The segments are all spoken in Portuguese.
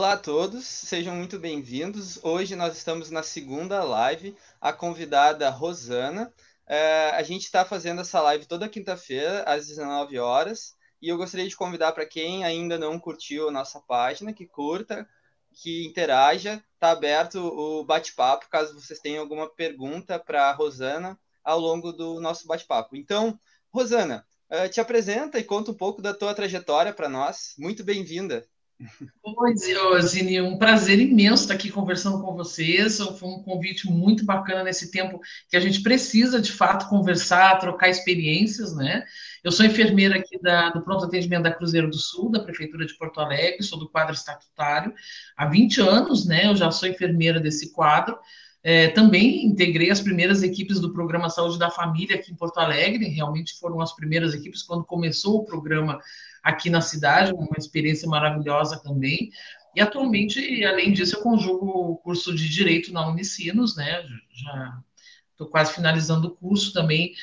Olá a todos, sejam muito bem-vindos. Hoje nós estamos na segunda live, a convidada Rosana. A gente está fazendo essa live toda quinta-feira, às 19 horas, e eu gostaria de convidar para quem ainda não curtiu a nossa página, que curta, que interaja. Está aberto o bate-papo, caso vocês tenham alguma pergunta para a Rosana ao longo do nosso bate-papo. Então, Rosana, te apresenta e conta um pouco da tua trajetória para nós. Muito bem-vinda. Oi, Zine, um prazer imenso estar aqui conversando com vocês. Foi um convite muito bacana nesse tempo que a gente precisa, de fato, conversar, trocar experiências, né? Eu sou enfermeira aqui do Pronto Atendimento da Cruzeiro do Sul, da Prefeitura de Porto Alegre, sou do quadro estatutário há 20 anos, né? Eu já sou enfermeira desse quadro. Também integrei as primeiras equipes do Programa Saúde da Família aqui em Porto Alegre, realmente foram as primeiras equipes quando começou o programa aqui na cidade, uma experiência maravilhosa também. E atualmente, além disso, eu conjugo o curso de Direito na Unicinos, né? Já estou quase finalizando o curso também,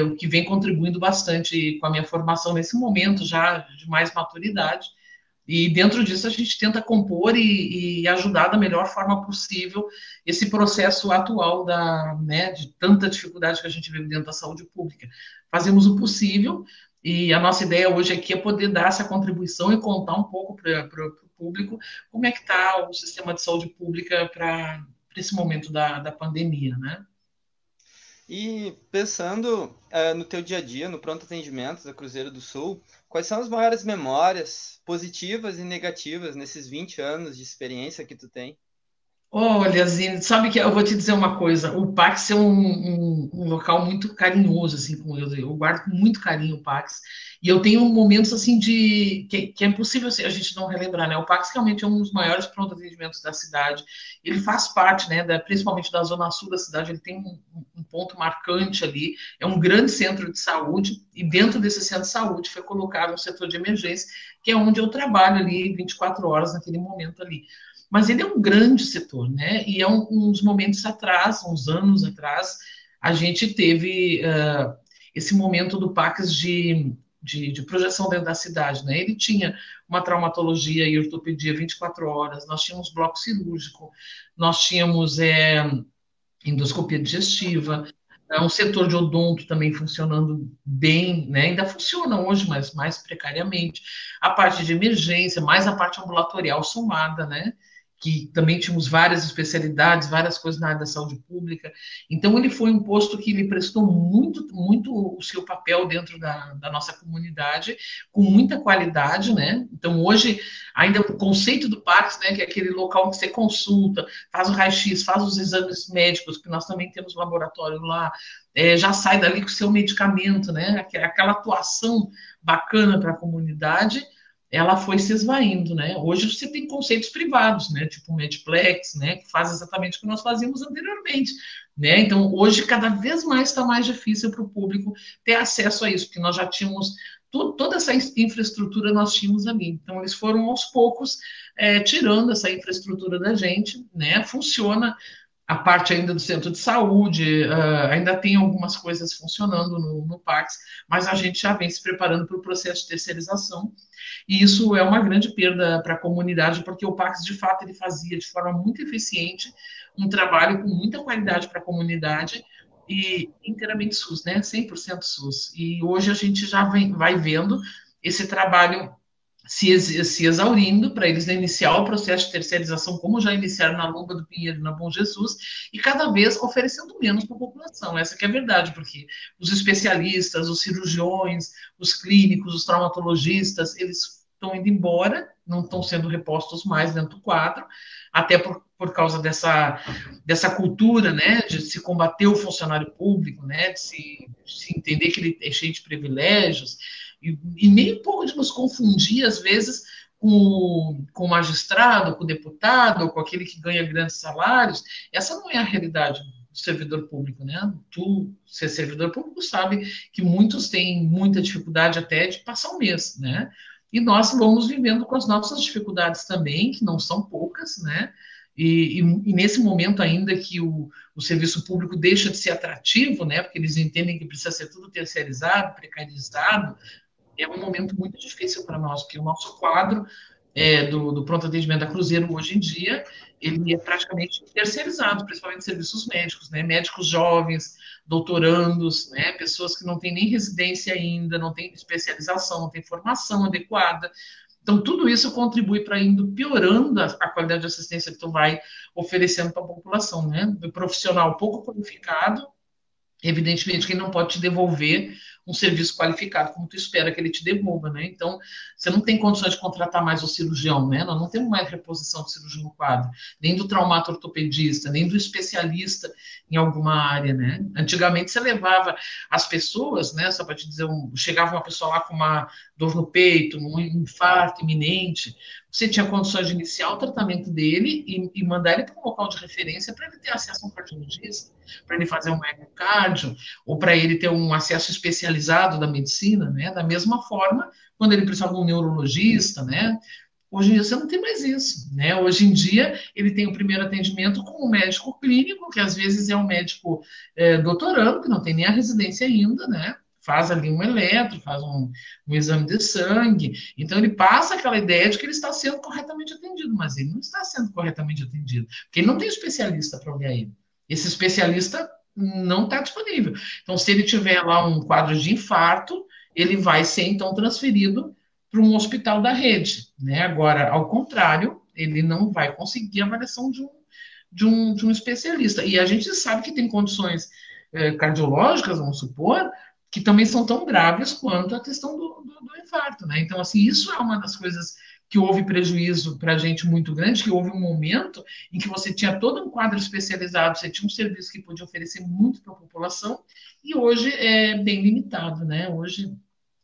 o que vem contribuindo bastante com a minha formação nesse momento já de mais maturidade. E dentro disso a gente tenta compor e ajudar da melhor forma possível esse processo atual né, de tanta dificuldade que a gente vive dentro da saúde pública. Fazemos o possível e a nossa ideia hoje aqui é poder dar essa contribuição e contar um pouco para o público como é que está o sistema de saúde pública para esse momento da pandemia, né? E pensando no teu dia a dia, no pronto atendimento da Cruzeiro do Sul, quais são as maiores memórias positivas e negativas nesses 20 anos de experiência que tu tem? Olha, Zine, sabe que eu vou te dizer uma coisa, o Pax é um local muito carinhoso, assim, com eu guardo com muito carinho o Pax, e eu tenho momentos, assim, que é impossível assim, a gente não relembrar, né, o Pax realmente é um dos maiores pronto-atendimentos da cidade, ele faz parte, né, principalmente da zona sul da cidade, ele tem um ponto marcante ali, é um grande centro de saúde, e dentro desse centro de saúde foi colocado um setor de emergência, que é onde eu trabalho ali 24 horas naquele momento ali. Mas ele é um grande setor, né? E uns momentos atrás, uns anos atrás, a gente teve esse momento do PACS de projeção dentro da cidade, né? Ele tinha uma traumatologia e ortopedia 24 horas, nós tínhamos bloco cirúrgico, nós tínhamos endoscopia digestiva, um setor de odonto também funcionando bem, né? Ainda funciona hoje, mas mais precariamente. A parte de emergência, mais a parte ambulatorial somada, né? Que também tínhamos várias especialidades, várias coisas na área da saúde pública. Então, ele foi um posto que ele prestou muito, muito o seu papel dentro da nossa comunidade, com muita qualidade, né? Então, hoje, ainda o conceito do PACS, né, que é aquele local que você consulta, faz o raio-x, faz os exames médicos, que nós também temos laboratório lá, já sai dali com o seu medicamento, né? Aquela atuação bacana para a comunidade, ela foi se esvaindo, né? Hoje você tem conceitos privados, né? Tipo o Medplex, né? Que faz exatamente o que nós fazíamos anteriormente, né? Então, hoje, cada vez mais está mais difícil para o público ter acesso a isso, porque nós já tínhamos toda essa infraestrutura nós tínhamos ali. Então, eles foram aos poucos tirando essa infraestrutura da gente, né? Funciona a parte ainda do centro de saúde, ainda tem algumas coisas funcionando no PACS, mas a gente já vem se preparando para o processo de terceirização, e isso é uma grande perda para a comunidade, porque o PACS, de fato, ele fazia de forma muito eficiente um trabalho com muita qualidade para a comunidade, e inteiramente SUS, né? 100% SUS. E hoje a gente já vai vendo esse trabalho se exaurindo para eles iniciar o processo de terceirização, como já iniciaram na Lomba do Pinheiro e na Bom Jesus, e cada vez oferecendo menos para a população. Essa que é a verdade, porque os especialistas, os cirurgiões, os clínicos, os traumatologistas, eles estão indo embora, não estão sendo repostos mais dentro do quadro, até por causa dessa cultura, né, de se combater o funcionário público, né, de se entender que ele é cheio de privilégios, e nem um pouco de nos confundir, às vezes, com o magistrado, com o deputado, com aquele que ganha grandes salários. Essa não é a realidade do servidor público, né? Tu, ser servidor público, sabe que muitos têm muita dificuldade até de passar um mês, né? E nós vamos vivendo com as nossas dificuldades também, que não são poucas, né? E nesse momento ainda que o serviço público deixa de ser atrativo, né? Porque eles entendem que precisa ser tudo terceirizado, precarizado, é um momento muito difícil para nós, porque o nosso quadro do pronto atendimento da Cruzeiro hoje em dia, ele é praticamente terceirizado, principalmente serviços médicos, né? Médicos jovens, doutorandos, né? Pessoas que não têm nem residência ainda, não têm especialização, não têm formação adequada. Então, tudo isso contribui para indo piorando a qualidade de assistência que tu vai oferecendo para a população, né? O profissional pouco qualificado, evidentemente, que ele não pode te devolver um serviço qualificado como tu espera que ele te devolva, né? Então, você não tem condições de contratar mais o cirurgião, né? Nós não temos mais reposição de cirurgião no quadro, nem do traumato-ortopedista, nem do especialista em alguma área, né? Antigamente você levava as pessoas, né? Só para te dizer, chegava uma pessoa lá com uma dor no peito, um infarto iminente, você tinha condições de iniciar o tratamento dele e mandar ele para um local de referência para ele ter acesso a um cardiologista, para ele fazer um ecocardio, ou para ele ter um acesso especializado da medicina, né? Da mesma forma, quando ele precisava de um neurologista, né? Hoje em dia você não tem mais isso, né? Hoje em dia ele tem o primeiro atendimento com um médico clínico, que às vezes é um médico doutorando, que não tem nem a residência ainda, né? Faz ali um eletro, faz um exame de sangue. Então ele passa aquela ideia de que ele está sendo corretamente atendido, mas ele não está sendo corretamente atendido, porque ele não tem especialista para olhar ele. Esse especialista não está disponível. Então, se ele tiver lá um quadro de infarto, ele vai ser então transferido para um hospital da rede, né? Agora, ao contrário, ele não vai conseguir a avaliação de um especialista. E a gente sabe que tem condições cardiológicas, vamos supor, que também são tão graves quanto a questão do infarto, né? Então, assim, isso é uma das coisas que houve prejuízo para a gente muito grande, que houve um momento em que você tinha todo um quadro especializado, você tinha um serviço que podia oferecer muito para a população, e hoje é bem limitado, né? Hoje,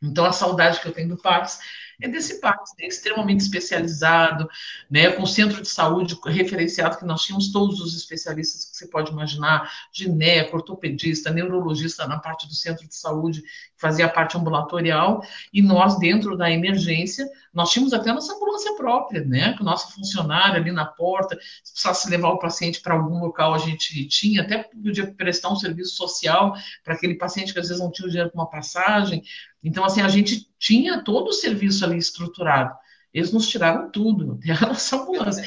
então, a saudade que eu tenho do PACS é desse PACS, né, extremamente especializado, né, com centro de saúde referenciado, que nós tínhamos todos os especialistas que você pode imaginar, gineco, ortopedista, neurologista na parte do centro de saúde, que fazia a parte ambulatorial, e nós, dentro da emergência, nós tínhamos até a nossa ambulância própria, né, com o nosso funcionário ali na porta, se precisasse levar o paciente para algum local, a gente tinha, até podia prestar um serviço social para aquele paciente que às vezes não tinha o dinheiro para uma passagem. Então, assim, a gente tinha todo o serviço ali estruturado. Eles nos tiraram tudo, até a nossa ambulância.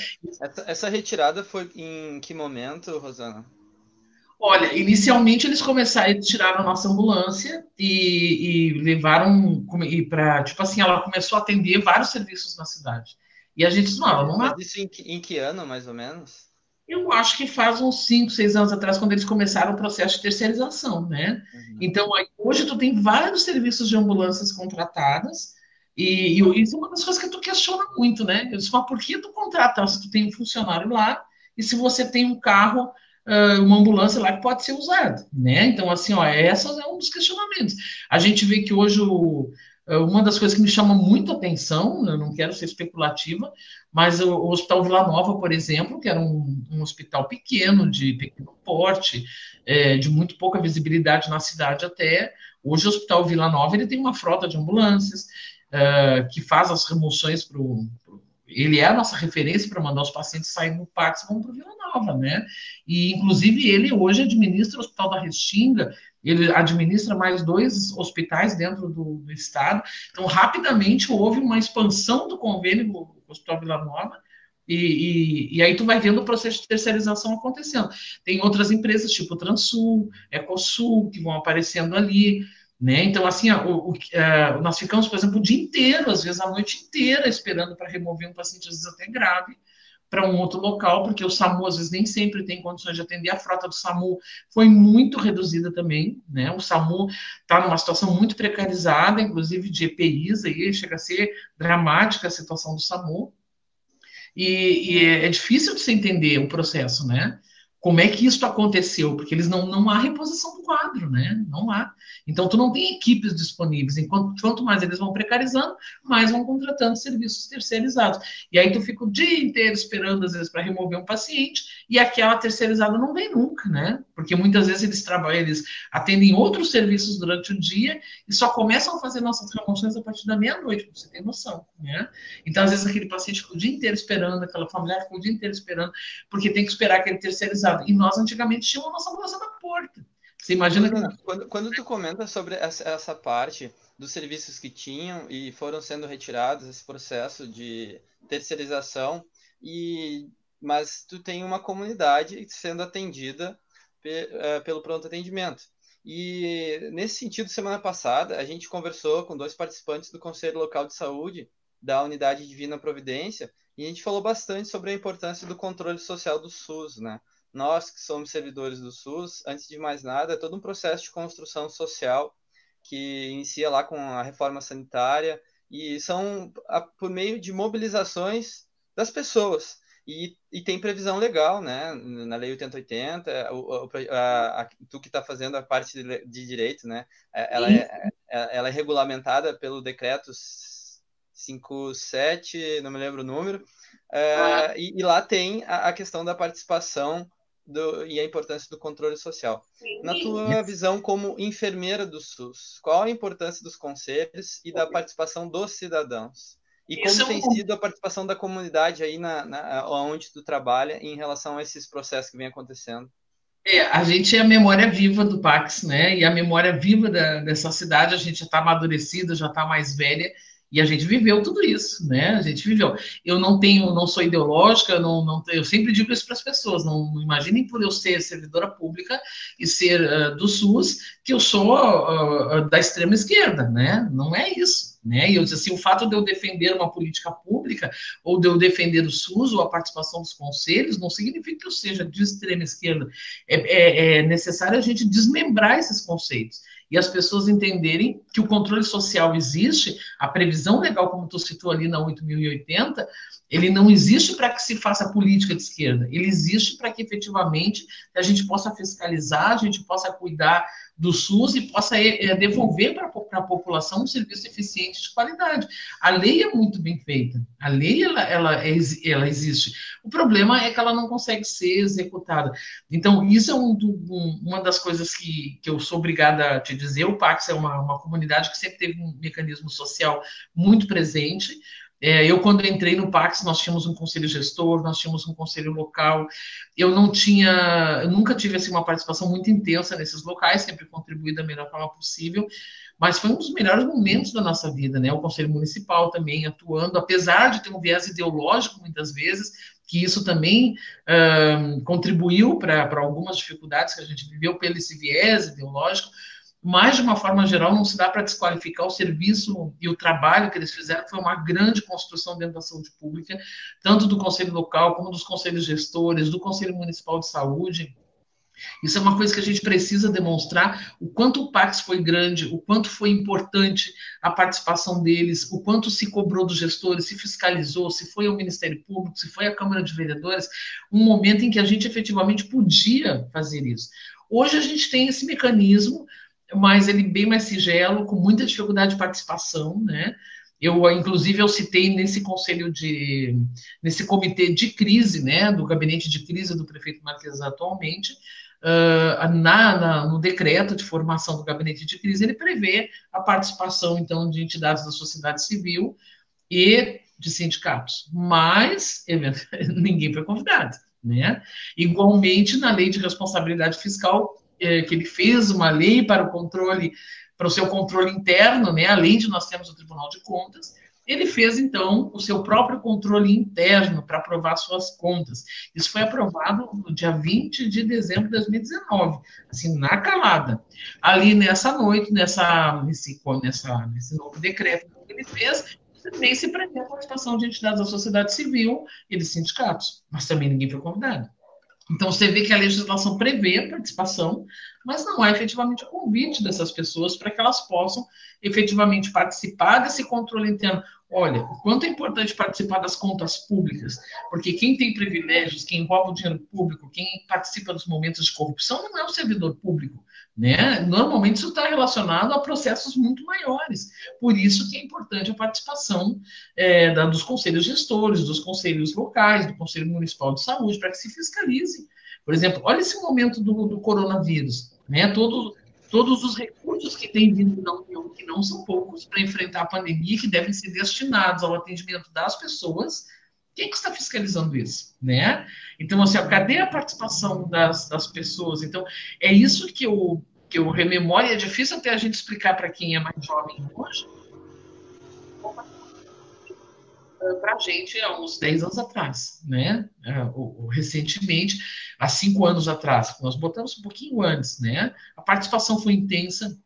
Essa retirada foi em que momento, Rosana? Olha, inicialmente eles começaram, eles tiraram a nossa ambulância e levaram para, tipo assim, ela começou a atender vários serviços na cidade. E a gente disse, não, ela não. Mas isso em que ano, mais ou menos? Eu acho que faz uns 5, 6 anos atrás, quando eles começaram o processo de terceirização, né? Uhum. Então, hoje tu tem vários serviços de ambulâncias contratadas, e isso é uma das coisas que tu questiona muito, né? Eu disse, mas por que tu contrata se tu tem um funcionário lá e se você tem um carro, uma ambulância lá que pode ser usada, né? Então, assim, ó, esse é um dos questionamentos. A gente vê que hoje uma das coisas que me chama muito a atenção, eu não quero ser especulativa, mas o Hospital Vila Nova, por exemplo, que era um hospital pequeno, de pequeno porte, de muito pouca visibilidade na cidade até, hoje o Hospital Vila Nova ele tem uma frota de ambulâncias que faz as remoções para ele é a nossa referência para mandar os pacientes saírem do Pax e vão para o Vila Nova, né? E, inclusive, ele hoje administra o Hospital da Restinga, ele administra mais 2 hospitais dentro do estado. Então, rapidamente, houve uma expansão do convênio do Hospital Vila Nova, e aí tu vai vendo o processo de terceirização acontecendo. Tem outras empresas, tipo Transul, Ecosul, que vão aparecendo ali, né? Então, assim, nós ficamos, por exemplo, o dia inteiro, às vezes a noite inteira, esperando para remover um paciente, às vezes até grave, para um outro local, porque o SAMU, às vezes, nem sempre tem condições de atender. A frota do SAMU foi muito reduzida também, né? O SAMU está numa situação muito precarizada, inclusive de EPIs, aí chega a ser dramática a situação do SAMU. E é difícil de se entender o processo, né? Como é que isso aconteceu? Porque eles não há reposição do quadro, né? Não há. Então, tu não tem equipes disponíveis. Quanto mais eles vão precarizando, mais vão contratando serviços terceirizados. E aí tu fica o dia inteiro esperando, às vezes, para remover um paciente, e aquela terceirizada não vem nunca, né? Porque muitas vezes eles atendem outros serviços durante o dia e só começam a fazer nossas remoções a partir da meia-noite, para você ter noção, né? Então, às vezes, aquele paciente fica o dia inteiro esperando, aquela familiar fica o dia inteiro esperando, porque tem que esperar aquele terceirizado. E nós, antigamente, tínhamos a nossa ambulância na porta. Você imagina Rosana, que. quando tu comenta sobre essa parte, dos serviços que tinham e foram sendo retirados esse processo de terceirização, mas tu tem uma comunidade sendo atendida pelo pronto atendimento. E nesse sentido, semana passada, a gente conversou com 2 participantes do Conselho Local de Saúde da Unidade Divina Providência, e a gente falou bastante sobre a importância do controle social do SUS, né? Nós que somos servidores do SUS, antes de mais nada, é todo um processo de construção social que inicia lá com a reforma sanitária, e são por meio de mobilizações das pessoas. E tem previsão legal, né? Na Lei 8080, tu que está fazendo a parte de direito, né? Ela é regulamentada pelo decreto 57, não me lembro o número, e lá tem a questão da participação e a importância do controle social. Na tua visão como enfermeira do SUS, qual a importância dos conselhos e da participação dos cidadãos? E como tem sido a participação da comunidade aí onde tu trabalha em relação a esses processos que vem acontecendo? A gente é a memória viva do Pax, né? E a memória viva dessa cidade, a gente já está amadurecida, já está mais velha, e a gente viveu tudo isso, né? A gente viveu. Eu não sou ideológica, eu sempre digo isso para as pessoas, não imaginem por eu ser servidora pública e ser do SUS, que eu sou da extrema esquerda, né? Não é isso. Né? E eu disse assim, o fato de eu defender uma política pública ou de eu defender o SUS ou a participação dos conselhos não significa que eu seja de extrema esquerda. É necessário a gente desmembrar esses conceitos e as pessoas entenderem que o controle social existe, a previsão legal, como tu citou ali na 8.080, ele não existe para que se faça política de esquerda, ele existe para que efetivamente a gente possa fiscalizar, a gente possa cuidar do SUS e possa devolver para a população um serviço eficiente de qualidade. A lei é muito bem feita, a lei ela existe. O problema é que ela não consegue ser executada. Então, isso é uma das coisas que eu sou obrigada a te dizer. O Pax é uma comunidade que sempre teve um mecanismo social muito presente. Eu, quando entrei no Pax, nós tínhamos um conselho gestor, nós tínhamos um conselho local. Eu nunca tive assim, uma participação muito intensa nesses locais, sempre contribuí da melhor forma possível, mas foi um dos melhores momentos da nossa vida, né? O conselho municipal também atuando, apesar de ter um viés ideológico muitas vezes, que isso também contribuiu para algumas dificuldades que a gente viveu pelo esse viés ideológico. Mas, de uma forma geral, não se dá para desqualificar o serviço e o trabalho que eles fizeram, que foi uma grande construção dentro da saúde pública, tanto do Conselho Local, como dos conselhos gestores, do Conselho Municipal de Saúde. Isso é uma coisa que a gente precisa demonstrar, o quanto o Pax foi grande, o quanto foi importante a participação deles, o quanto se cobrou dos gestores, se fiscalizou, se foi ao Ministério Público, se foi à Câmara de Vereadores, um momento em que a gente efetivamente podia fazer isso. Hoje a gente tem esse mecanismo, mas ele bem mais singelo, com muita dificuldade de participação, né? Inclusive, eu citei nesse nesse comitê de crise, né, do gabinete de crise do prefeito Marques atualmente, no decreto de formação do gabinete de crise, ele prevê a participação, então, de entidades da sociedade civil e de sindicatos, mas ninguém foi convidado, né? Igualmente, na lei de responsabilidade fiscal, que ele fez uma lei para o seu controle interno, né? Além de nós termos o Tribunal de Contas, ele fez, então, o seu próprio controle interno para aprovar suas contas. Isso foi aprovado no dia 20 de dezembro de 2019, assim, na calada. Ali nessa noite, nesse novo decreto que ele fez, também se prevê a participação de entidades da sociedade civil e de sindicatos, mas também ninguém foi convidado. Então, você vê que a legislação prevê a participação, mas não há efetivamente o convite dessas pessoas para que elas possam efetivamente participar desse controle interno. Olha, o quanto é importante participar das contas públicas, porque quem tem privilégios, quem rouba o dinheiro público, quem participa dos momentos de corrupção não é o servidor público, né? Normalmente isso está relacionado a processos muito maiores. Por isso que é importante a participação dos conselhos gestores, dos conselhos locais, do Conselho Municipal de Saúde, para que se fiscalize. Por exemplo, olha esse momento do coronavírus, né? Todos os recursos que têm vindo da União, que não são poucos, para enfrentar a pandemia, que devem ser destinados ao atendimento das pessoas, quem que está fiscalizando isso, né? Então, assim, cadê a participação das pessoas? Então, é isso que eu que eu rememoro, e é difícil até a gente explicar para quem é mais jovem hoje, para a gente há uns 10 anos atrás, né? Recentemente, há 5 anos atrás, nós botamos um pouquinho antes, né? A participação foi intensa,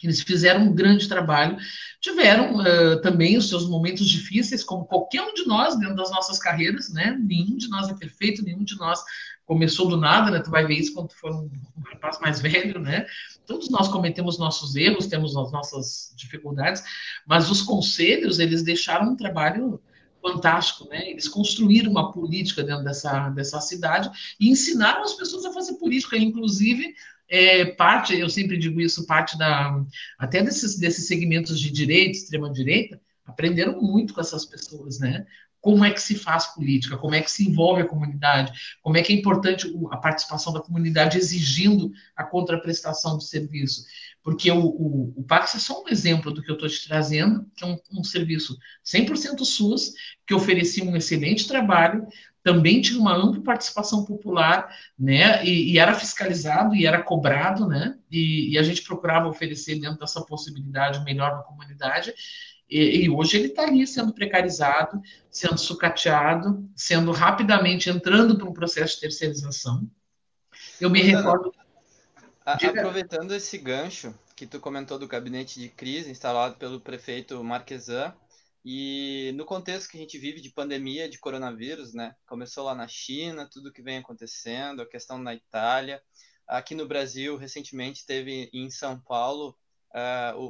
eles fizeram um grande trabalho, tiveram também os seus momentos difíceis, como qualquer um de nós dentro das nossas carreiras, né? Nenhum de nós é perfeito, nenhum de nós começou do nada, né? Tu vai ver isso quando tu for um rapaz mais velho, né? Todos nós cometemos nossos erros, temos as nossas dificuldades, mas os conselhos, eles deixaram um trabalho fantástico, né? Eles construíram uma política dentro dessa cidade e ensinaram as pessoas a fazer política, inclusive parte, eu sempre digo isso, parte até desses segmentos de direita, extrema-direita, aprenderam muito com essas pessoas, né? Como é que se faz política, como é que se envolve a comunidade, como é que é importante a participação da comunidade exigindo a contraprestação do serviço. Porque o Pax é só um exemplo do que eu estou te trazendo, que é um serviço 100% SUS, que oferecia um excelente trabalho, também tinha uma ampla participação popular, né, e era fiscalizado e era cobrado, né, e a gente procurava oferecer dentro dessa possibilidade o melhor na comunidade, e hoje ele está ali sendo precarizado, sendo sucateado, sendo rapidamente entrando para um processo de terceirização. Eu me recordo... Aproveitando esse gancho que tu comentou do gabinete de crise instalado pelo prefeito Marquesan, e no contexto que a gente vive de pandemia de coronavírus, né? Começou lá na China, tudo que vem acontecendo, a questão na Itália. Aqui no Brasil, recentemente, teve em São Paulo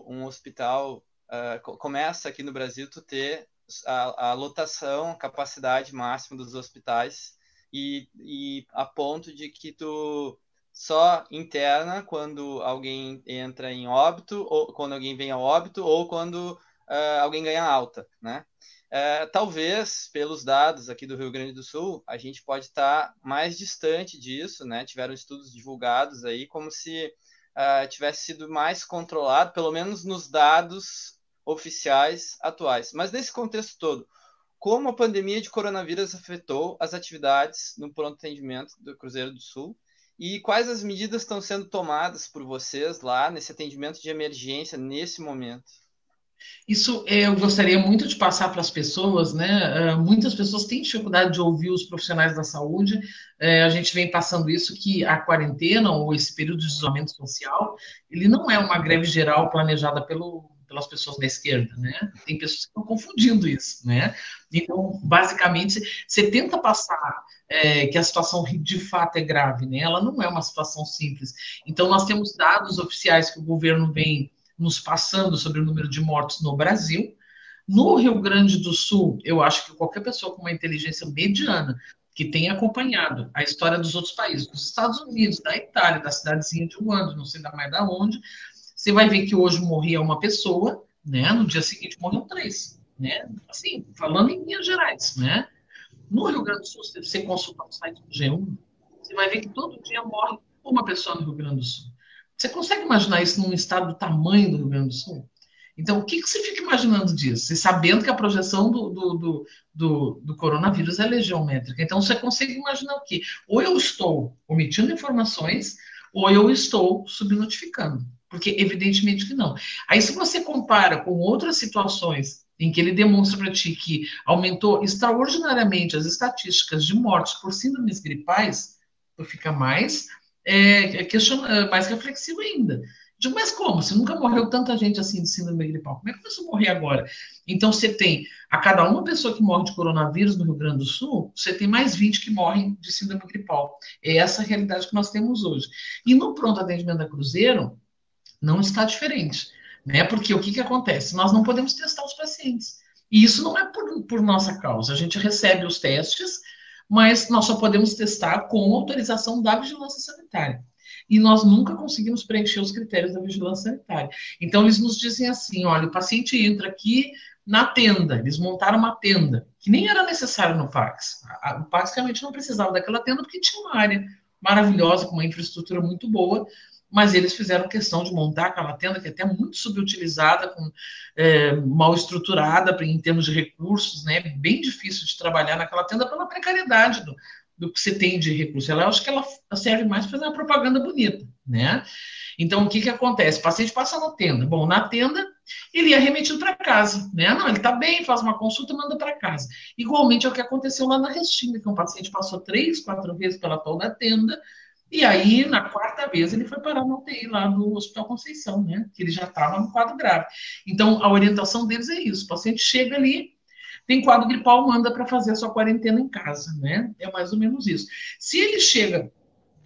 um hospital. Começa aqui no Brasil tu ter a lotação, a capacidade máxima dos hospitais e a ponto de que tu só interna quando alguém entra em óbito, ou quando alguém vem a óbito, ou quando alguém ganha alta, né? Talvez, pelos dados aqui do Rio Grande do Sul, a gente pode estar mais distante disso, né? Tiveram estudos divulgados aí como se tivesse sido mais controlado, pelo menos nos dados oficiais atuais. Mas nesse contexto todo, como a pandemia de coronavírus afetou as atividades no pronto atendimento do Cruzeiro do Sul e quais as medidas estão sendo tomadas por vocês lá nesse atendimento de emergência nesse momento? Isso eu gostaria muito de passar para as pessoas, né? Muitas pessoas têm dificuldade de ouvir os profissionais da saúde. A gente vem passando isso, que a quarentena ou esse período de isolamento social, ele não é uma greve geral planejada pelas pessoas da esquerda, né? Tem pessoas que estão confundindo isso, né? Então, basicamente, você tenta passar que a situação de fato é grave, né? Ela não é uma situação simples. Então, nós temos dados oficiais que o governo vem nos passando sobre o número de mortos no Brasil. No Rio Grande do Sul, eu acho que qualquer pessoa com uma inteligência mediana que tenha acompanhado a história dos outros países, dos Estados Unidos, da Itália, da cidadezinha de Wuhan, não sei mais da onde, você vai ver que hoje morria uma pessoa, né? No dia seguinte morreram 3, né? Assim, falando em linhas gerais, né? No Rio Grande do Sul, se você consultar o site do G1, você vai ver que todo dia morre uma pessoa no Rio Grande do Sul. Você consegue imaginar isso num estado do tamanho do Rio Grande do Sul? Então, o que você fica imaginando disso? E sabendo que a projeção do coronavírus é legiométrica. Então, você consegue imaginar o quê? Ou eu estou omitindo informações, ou eu estou subnotificando. Porque, evidentemente, que não. Aí, se você compara com outras situações em que ele demonstra para ti que aumentou extraordinariamente as estatísticas de mortes por síndromes gripais, tu fica mais mais reflexivo ainda. Digo, mas como? Se nunca morreu tanta gente assim de síndrome gripal, como é que começou a morrer agora? Então, você tem, a cada uma pessoa que morre de coronavírus no Rio Grande do Sul, você tem mais 20 que morrem de síndrome gripal. É essa a realidade que nós temos hoje. E no pronto atendimento da Cruzeiro, não está diferente, né? Porque o que acontece? Nós não podemos testar os pacientes. E isso não é por nossa causa. A gente recebe os testes, mas nós só podemos testar com autorização da vigilância sanitária. E nós nunca conseguimos preencher os critérios da vigilância sanitária. Então, eles nos dizem assim, olha, o paciente entra aqui na tenda, eles montaram uma tenda, que nem era necessário no Pax. O Pax realmente não precisava daquela tenda, porque tinha uma área maravilhosa, com uma infraestrutura muito boa, mas eles fizeram questão de montar aquela tenda, que é até muito subutilizada, mal estruturada em termos de recursos, né? Bem difícil de trabalhar naquela tenda pela precariedade do que você tem de recurso. Eu acho que ela serve mais para fazer uma propaganda bonita, né? Então, o que que acontece? O paciente passa na tenda. Bom, na tenda, ele é remetido para casa, né? Não, ele está bem, faz uma consulta e manda para casa. Igualmente é o que aconteceu lá na Restinga, que um paciente passou 3, 4 vezes pela tal da tenda, e aí, na quarta vez, ele foi parar na UTI lá do Hospital Conceição, né? Que ele já estava no quadro grave. Então, a orientação deles é isso: o paciente chega ali, tem quadro gripal, manda para fazer a sua quarentena em casa, né? É mais ou menos isso. Se ele chega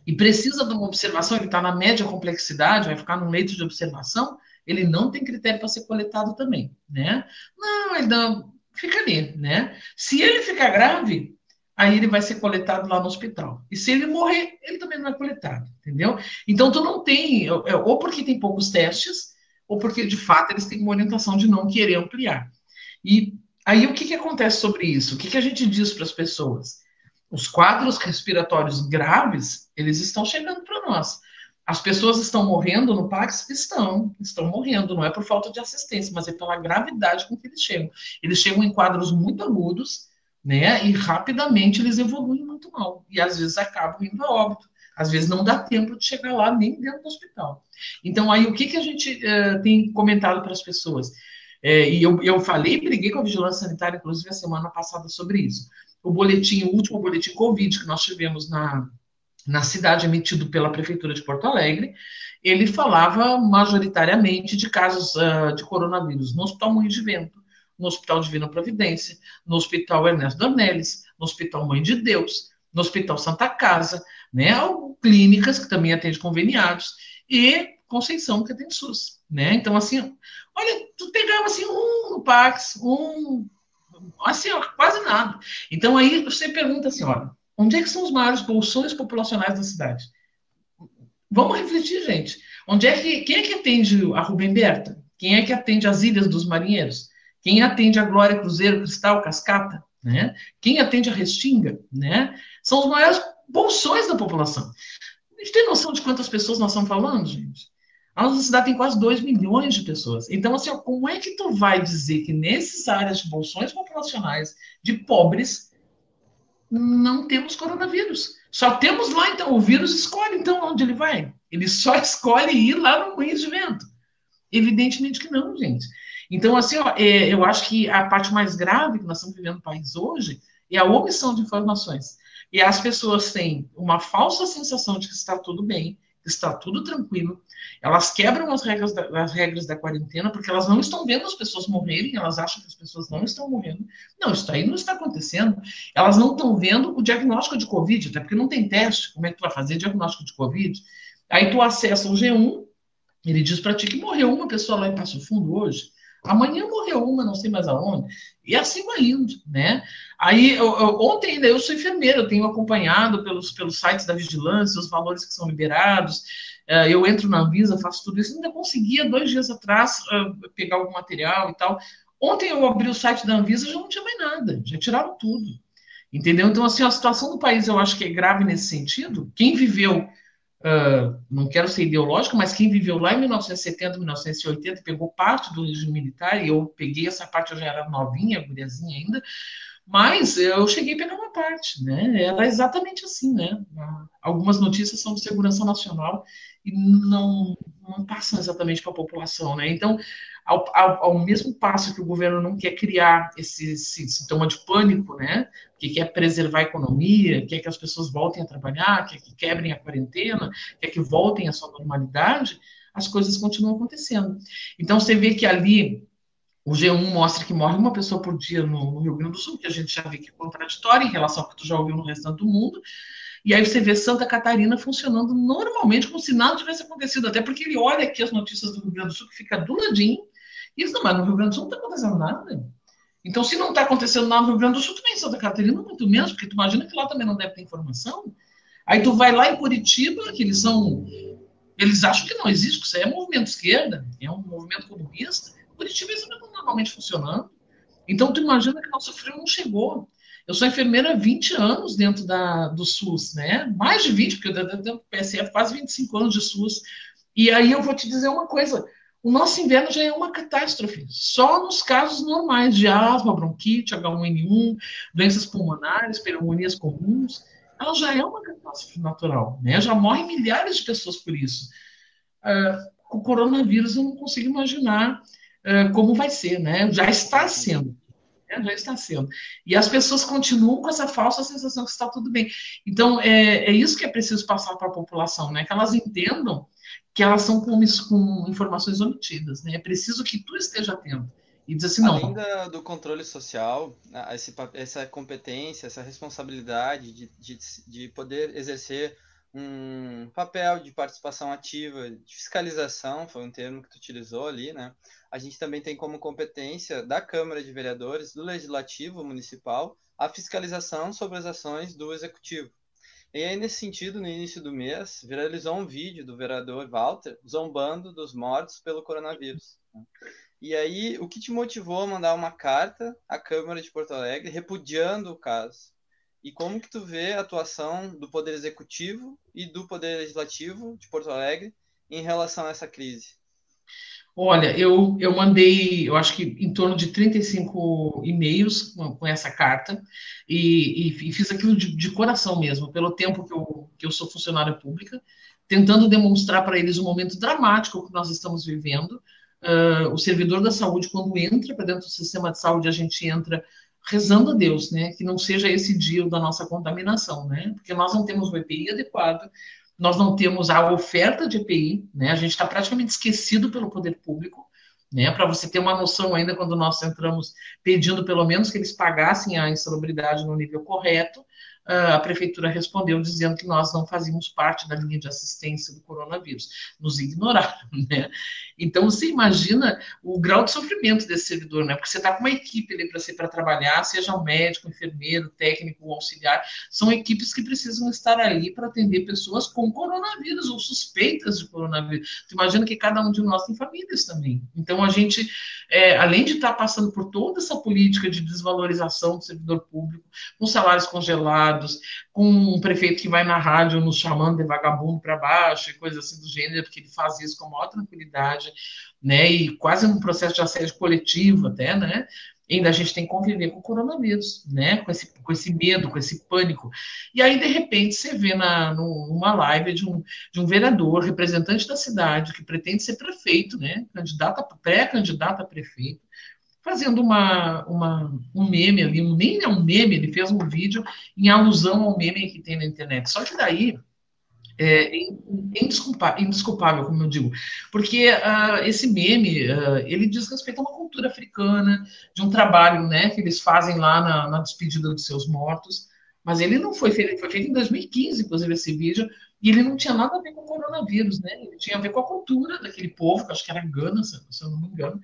e precisa de uma observação, ele está na média complexidade, vai ficar num leito de observação, ele não tem critério para ser coletado também, né? Não, ele não, fica ali, né? Se ele ficar grave, aí ele vai ser coletado lá no hospital. E se ele morrer, ele também não é coletado, entendeu? Então, tu não tem, ou porque tem poucos testes, ou porque, de fato, eles têm uma orientação de não querer ampliar. E aí, o que, que acontece sobre isso? O que, que a gente diz para as pessoas? Os quadros respiratórios graves, eles estão chegando para nós. As pessoas estão morrendo no Pax? Estão morrendo. Não é por falta de assistência, mas é pela gravidade com que eles chegam. Eles chegam em quadros muito agudos, né? E rapidamente eles evoluem muito mal. E às vezes acabam indo a óbito. Às vezes não dá tempo de chegar lá nem dentro do hospital. Então, aí, o que, que a gente tem comentado para as pessoas? E eu falei, briguei com a Vigilância Sanitária, inclusive, a semana passada sobre isso. O último boletim Covid que nós tivemos na cidade, emitido pela Prefeitura de Porto Alegre, ele falava majoritariamente de casos de coronavírus no Hospital Moinhos de Vento, no Hospital Divina Providência, no Hospital Ernesto Dornelles, no Hospital Mãe de Deus, no Hospital Santa Casa, né? Clínicas que também atendem conveniados, e Conceição, que atende SUS, né? Então, assim, olha, tu pegava assim no Pax, assim, ó, quase nada. Então, aí você pergunta assim, olha, onde é que são os maiores bolsões populacionais da cidade? Vamos refletir, gente. Quem é que atende a Rubem Berta? Quem é que atende as Ilhas dos Marinheiros? Quem atende a Glória Cruzeiro, Cristal, Cascata? Né? Quem atende a Restinga? Né? São os maiores bolsões da população. A gente tem noção de quantas pessoas nós estamos falando, gente? A nossa cidade tem quase 2 milhões de pessoas. Então, assim, como é que tu vai dizer que nessas áreas de bolsões populacionais de pobres não temos coronavírus? Só temos lá, então, o vírus escolhe, então, onde ele vai. Ele só escolhe ir lá no Moinhos de Vento. Evidentemente que não, gente. Então, assim, ó, eu acho que a parte mais grave que nós estamos vivendo no país hoje é a omissão de informações. E as pessoas têm uma falsa sensação de que está tudo bem, que está tudo tranquilo. Elas quebram as regras da quarentena porque elas não estão vendo as pessoas morrerem, elas acham que as pessoas não estão morrendo. Não, isso aí não está acontecendo. Elas não estão vendo o diagnóstico de Covid, até porque não tem teste. Como é que tu vai fazer diagnóstico de Covid? Aí tu acessa o G1, ele diz para ti que morreu uma pessoa lá em Passo Fundo hoje, amanhã morreu uma, não sei mais aonde, e assim vai indo, né? Aí, ontem ainda, eu sou enfermeira, eu tenho acompanhado pelos sites da vigilância, os valores que são liberados, eu entro na Anvisa, faço tudo isso, ainda conseguia 2 dias atrás pegar algum material e tal. Ontem eu abri o site da Anvisa, já não tinha mais nada, já tiraram tudo, entendeu? Então, assim, a situação do país eu acho que é grave nesse sentido. Quem viveu não quero ser ideológico, mas quem viveu lá em 1970, 1980, pegou parte do regime militar, e eu peguei essa parte, eu já era novinha, guriazinha ainda, mas eu cheguei a pegar uma parte, né? Era exatamente assim, né? Algumas notícias são de segurança nacional e não passam exatamente para a população, né? Então, ao mesmo passo que o governo não quer criar esse sintoma de pânico, né? Que quer preservar a economia, quer que as pessoas voltem a trabalhar, quer que quebrem a quarentena, quer que voltem à sua normalidade, as coisas continuam acontecendo. Então, você vê que ali o G1 mostra que morre uma pessoa por dia no Rio Grande do Sul, que a gente já vê que é contraditório em relação ao que tu já ouviu no restante do mundo. E aí você vê Santa Catarina funcionando normalmente, como se nada tivesse acontecido, até porque ele olha aqui as notícias do Rio Grande do Sul, que fica do ladinho, e diz, não, mas no Rio Grande do Sul não está acontecendo nada. Então, se não está acontecendo nada no Rio Grande do Sul, também em Santa Catarina, muito menos, porque tu imagina que lá também não deve ter informação. Aí tu vai lá em Curitiba, que eles acham que não existe, que isso aí é movimento esquerda, é um movimento comunista. Curitiba está normalmente funcionando. Então, tu imagina que nosso frio não chegou. Eu sou enfermeira há 20 anos dentro do SUS, né? Mais de 20, porque eu dentro do PSF, quase 25 anos de SUS. E aí eu vou te dizer uma coisa, o nosso inverno já é uma catástrofe, só nos casos normais de asma, bronquite, H1N1, doenças pulmonares, pneumonias comuns. ela já é uma catástrofe natural, né? Já morrem milhares de pessoas por isso. Com o coronavírus eu não consigo imaginar como vai ser, né? Já está sendo. Já está sendo. E as pessoas continuam com essa falsa sensação que está tudo bem. Então, é isso que é preciso passar para a população, né? Que elas entendam que elas são com informações omitidas, né? É preciso que tu esteja atento e dizer assim, Além não. do controle social, essa competência, essa responsabilidade de poder exercer um papel de participação ativa, de fiscalização, foi um termo que tu utilizou ali, né? A gente também tem como competência da Câmara de Vereadores, do Legislativo Municipal, a fiscalização sobre as ações do Executivo. E aí, nesse sentido, no início do mês, viralizou um vídeo do vereador Walter zombando dos mortos pelo coronavírus. E aí, o que te motivou a mandar uma carta à Câmara de Porto Alegre repudiando o caso? E como que tu vê a atuação do Poder Executivo e do Poder Legislativo de Porto Alegre em relação a essa crise? Olha, eu mandei, eu acho que em torno de 35 e-mails com essa carta e fiz aquilo de coração mesmo, pelo tempo que eu sou funcionária pública, tentando demonstrar para eles o momento dramático que nós estamos vivendo. O servidor da saúde, quando entra para dentro do sistema de saúde, a gente entra rezando a Deus, né, que não seja esse dia da nossa contaminação, né, porque nós não temos o EPI adequado, nós não temos a oferta de EPI, né? A gente está praticamente esquecido pelo poder público, né? Para você ter uma noção ainda, quando nós entramos pedindo pelo menos que eles pagassem a insalubridade no nível correto, a prefeitura respondeu dizendo que nós não fazíamos parte da linha de assistência do coronavírus, nos ignoraram, né? Então você imagina o grau de sofrimento desse servidor, né? Porque você está com uma equipe ali para trabalhar, seja um médico, enfermeiro, técnico, auxiliar, são equipes que precisam estar ali para atender pessoas com coronavírus ou suspeitas de coronavírus. Tu imagina que cada um de nós tem famílias também. Então a gente, além de estar passando por toda essa política de desvalorização do servidor público, com salários congelados, com um prefeito que vai na rádio nos chamando de vagabundo para baixo e coisa assim do gênero, porque ele faz isso com a maior tranquilidade, né? E quase um processo de assédio coletivo até, né? Ainda a gente tem que conviver com o coronavírus, né? Com esse medo, com esse pânico. E aí, de repente, você vê numa live de um vereador, representante da cidade, que pretende ser prefeito, né? Pré-candidato a prefeito, fazendo um meme ali, nem é um meme, ele fez um vídeo em alusão ao meme que tem na internet. Só que daí é indesculpável, como eu digo, porque esse meme, ele diz respeito a uma cultura africana, de um trabalho, né, que eles fazem lá na despedida dos seus mortos, mas ele não foi feito, ele foi feito em 2015, inclusive, esse vídeo, e ele não tinha nada a ver com o coronavírus, né, ele tinha a ver com a cultura daquele povo, que acho que era Gana, se eu não me engano,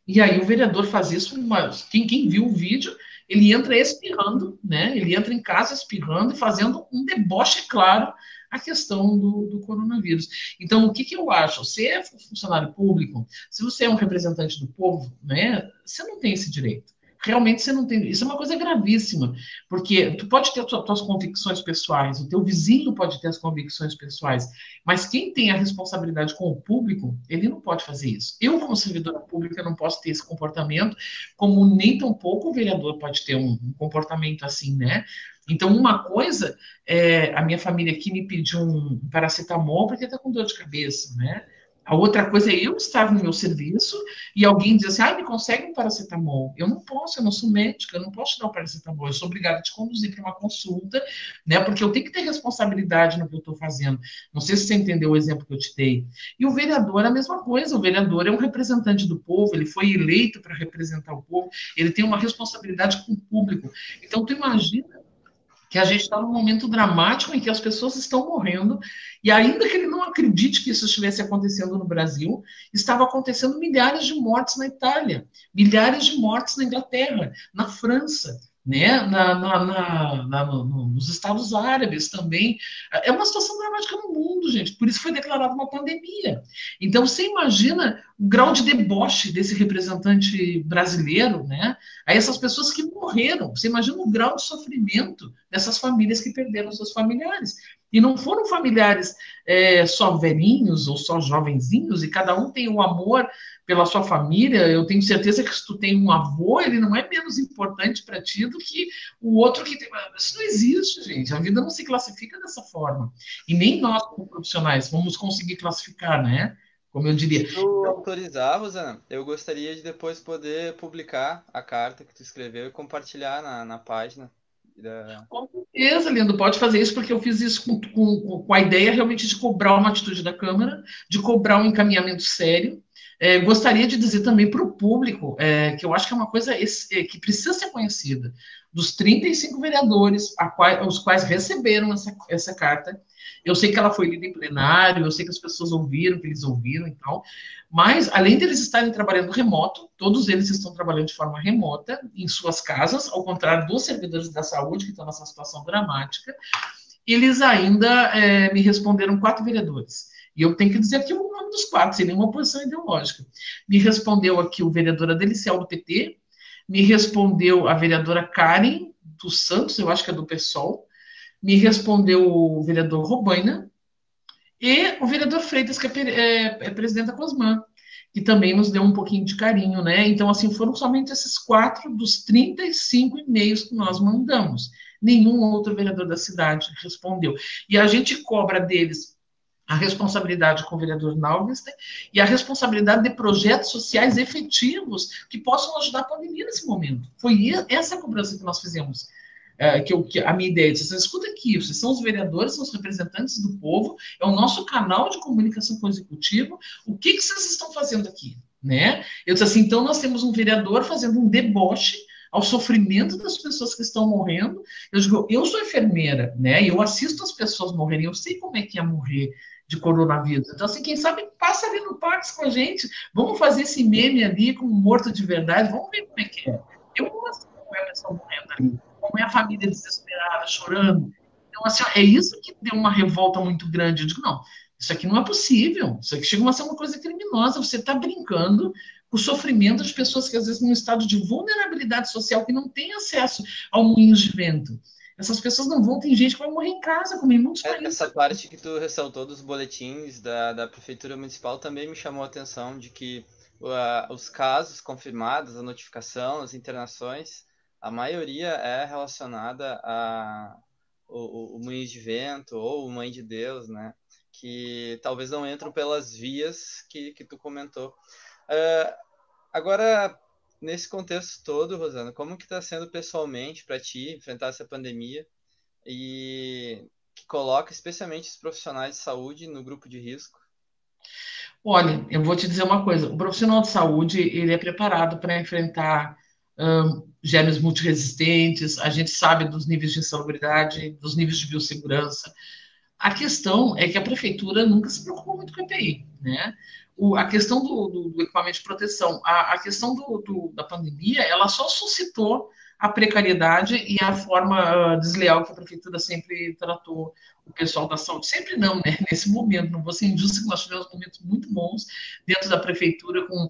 e aí o vereador faz isso, mas quem viu o vídeo, ele entra espirrando, né? Ele entra em casa espirrando e fazendo um deboche claro a questão do coronavírus. Então, o que eu acho? Você é funcionário público, se você é um representante do povo, né? Você não tem esse direito. Realmente você não tem. Isso é uma coisa gravíssima, porque tu pode ter tuas convicções pessoais, o teu vizinho pode ter as convicções pessoais, mas quem tem a responsabilidade com o público, ele não pode fazer isso. Eu, como servidora pública, não posso ter esse comportamento, como nem tampouco o vereador pode ter um comportamento assim, né? Então, uma coisa é a minha família aqui me pediu um paracetamol porque está com dor de cabeça, né? A outra coisa é eu estar no meu serviço e alguém diz assim, me consegue um paracetamol. Eu não posso, eu não sou médica, eu não posso te dar um paracetamol. Eu sou obrigada a te conduzir para uma consulta, né? Porque eu tenho que ter responsabilidade no que eu estou fazendo. Não sei se você entendeu o exemplo que eu te dei. E o vereador é a mesma coisa. O vereador é um representante do povo, ele foi eleito para representar o povo, ele tem uma responsabilidade com o público. Então, tu imagina que a gente está num momento dramático em que as pessoas estão morrendo, e ainda que ele não acredite que isso estivesse acontecendo no Brasil, estava acontecendo milhares de mortes na Itália, milhares de mortes na Inglaterra, na França, né? Nos Estados Árabes também. É uma situação dramática no mundo, gente. Por isso foi declarada uma pandemia. Então, você imagina o grau de deboche desse representante brasileiro, né? A essas pessoas que morreram. Você imagina o grau de sofrimento dessas famílias que perderam seus familiares. E não foram familiares só velhinhos ou só jovenzinhos, e cada um tem o amor pela sua família, eu tenho certeza que se tu tem um avô, ele não é menos importante para ti do que o outro que tem. Isso não existe, gente. A vida não se classifica dessa forma. E nem nós, como profissionais, vamos conseguir classificar, né? Como eu Se diria. tu autorizar, Rosana, eu gostaria de depois poder publicar a carta que tu escreveu e compartilhar na página da... Com certeza, Lindo, pode fazer isso, porque eu fiz isso com a ideia realmente de cobrar uma atitude da Câmara, de cobrar um encaminhamento sério. Gostaria de dizer também para o público, que eu acho que é uma coisa que precisa ser conhecida, dos 35 vereadores os quais receberam essa carta. Eu sei que ela foi lida em plenário, eu sei que as pessoas ouviram, que eles ouviram e tal, mas, além deles estarem trabalhando remoto, todos eles estão trabalhando de forma remota, em suas casas, ao contrário dos servidores da saúde, que estão nessa situação dramática, eles ainda me responderam 4 vereadores. E eu tenho que dizer aqui o nome dos 4, sem nenhuma posição ideológica. Me respondeu aqui o vereador Adeliciel, do PT, me respondeu a vereadora Karen dos Santos, eu acho que é do PSOL, me respondeu o vereador Robaina, e o vereador Freitas, que é presidente da Cosman, que também nos deu um pouquinho de carinho, né? Então, assim, foram somente esses 4 dos 35 e-mails que nós mandamos. Nenhum outro vereador da cidade respondeu. E a gente cobra deles a responsabilidade com o vereador Naugenstein e a responsabilidade de projetos sociais efetivos que possam ajudar a pandemia nesse momento. Foi essa a cobrança que nós fizemos. A minha ideia é dizer, escuta aqui, vocês são os vereadores, são os representantes do povo, é o nosso canal de comunicação com o executivo, o que vocês estão fazendo aqui? Né? Eu disse assim, então nós temos um vereador fazendo um deboche ao sofrimento das pessoas que estão morrendo. Eu digo, eu sou enfermeira, né? E eu assisto as pessoas morrerem, eu sei como é que é morrer de coronavírus. Então, assim, quem sabe passa ali no Pax com a gente, vamos fazer esse meme ali com um morto de verdade, vamos ver como é que é. Eu gosto como é a pessoa morrendo ali, como é a família desesperada, chorando. Então, assim, é isso que deu uma revolta muito grande. Eu digo, não, isso aqui não é possível, isso aqui chega a ser uma coisa criminosa, você está brincando com o sofrimento das pessoas que às vezes num estado de vulnerabilidade social que não tem acesso ao moinho de vento. Essas pessoas não vão, tem gente que vai morrer em casa, como em muitos países. Essa parte que tu ressaltou dos boletins da Prefeitura Municipal também me chamou a atenção de que os casos confirmados, a notificação, as internações, a maioria é relacionada o Moinho de Vento ou o Mãe de Deus, né? Que talvez não entram pelas vias que tu comentou. Agora, nesse contexto todo, Rosana, como que está sendo pessoalmente para ti enfrentar essa pandemia e que coloca especialmente os profissionais de saúde no grupo de risco? Olha, eu vou te dizer uma coisa: o profissional de saúde ele é preparado para enfrentar germes multiresistentes, a gente sabe dos níveis de insalubridade, dos níveis de biossegurança. A questão é que a prefeitura nunca se preocupou muito com a EPI, né? A questão do equipamento de proteção, a questão da pandemia, ela só suscitou a precariedade e a forma desleal que a prefeitura sempre tratou o pessoal da saúde. Sempre não, né? Nesse momento, não vou ser injusto, nós tivemos momentos muito bons dentro da prefeitura com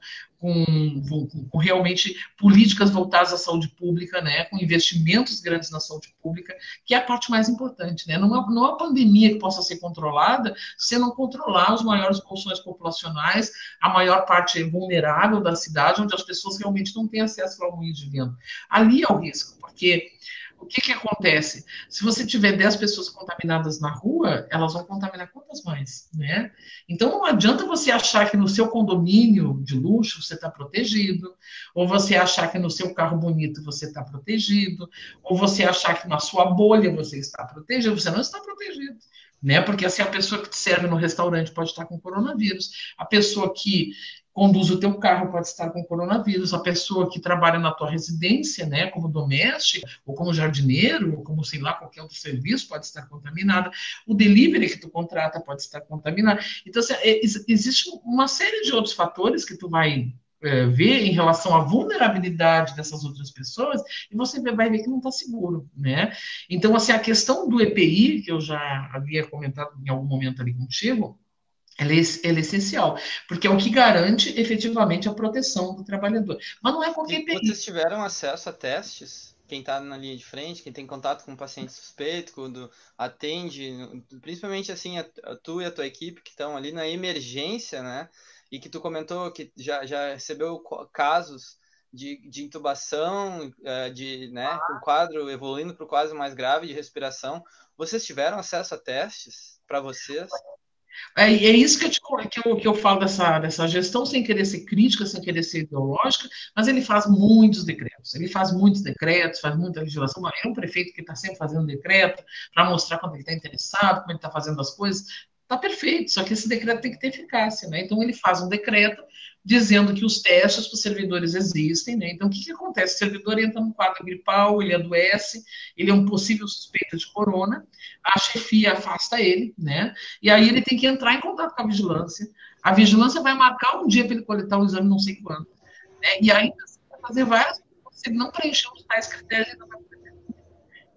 realmente políticas voltadas à saúde pública, né? Com investimentos grandes na saúde pública, que é a parte mais importante, né? Não é uma pandemia que possa ser controlada se não controlar os maiores bolsões populacionais, a maior parte vulnerável da cidade, onde as pessoas realmente não têm acesso ao moinho de vento. Ali é o risco, porque o que acontece? Se você tiver 10 pessoas contaminadas na rua, elas vão contaminar quantas mais, né? Então não adianta você achar que no seu condomínio de luxo você está protegido, ou você achar que no seu carro bonito você está protegido, ou você achar que na sua bolha você está protegido, você não está protegido. Né? Porque assim, a pessoa que te serve no restaurante pode estar com coronavírus, a pessoa que conduz o teu carro pode estar com coronavírus, a pessoa que trabalha na tua residência, né, como doméstica, ou como jardineiro, ou como, sei lá, qualquer outro serviço pode estar contaminada, o delivery que tu contrata pode estar contaminado. Então, assim, existe uma série de outros fatores que tu vai ver em relação à vulnerabilidade dessas outras pessoas, e você vai ver que não está seguro, né? Então, assim, a questão do EPI, que eu já havia comentado em algum momento ali contigo, ela é essencial, porque é o que garante efetivamente a proteção do trabalhador. Mas não é qualquer E EPI. vocês tiveram acesso a testes? Quem está na linha de frente, quem tem contato com um paciente suspeito, quando atende, principalmente assim, tu e a tua equipe que estão ali na emergência, né? e que tu comentou que já recebeu casos de intubação, né, com quadro evoluindo para o quadro mais grave de respiração. Vocês tiveram acesso a testes para vocês? É isso que eu falo dessa gestão, sem querer ser crítica, sem querer ser ideológica, mas ele faz muitos decretos, faz muita legislação. É um prefeito que está sempre fazendo decreto para mostrar quando ele está interessado, como ele está fazendo as coisas. Está perfeito, só que esse decreto tem que ter eficácia, né? Então ele faz um decreto dizendo que os testes para os servidores existem, né? Então o que acontece? O servidor entra num quadro gripal, ele adoece, ele é um possível suspeito de corona, a chefia afasta ele, né? E aí ele tem que entrar em contato com a vigilância vai marcar um dia para ele coletar o exame, não sei quando, né? E aí você vai fazer várias coisas, se ele não preencher os tais critérios, ele não vai poder.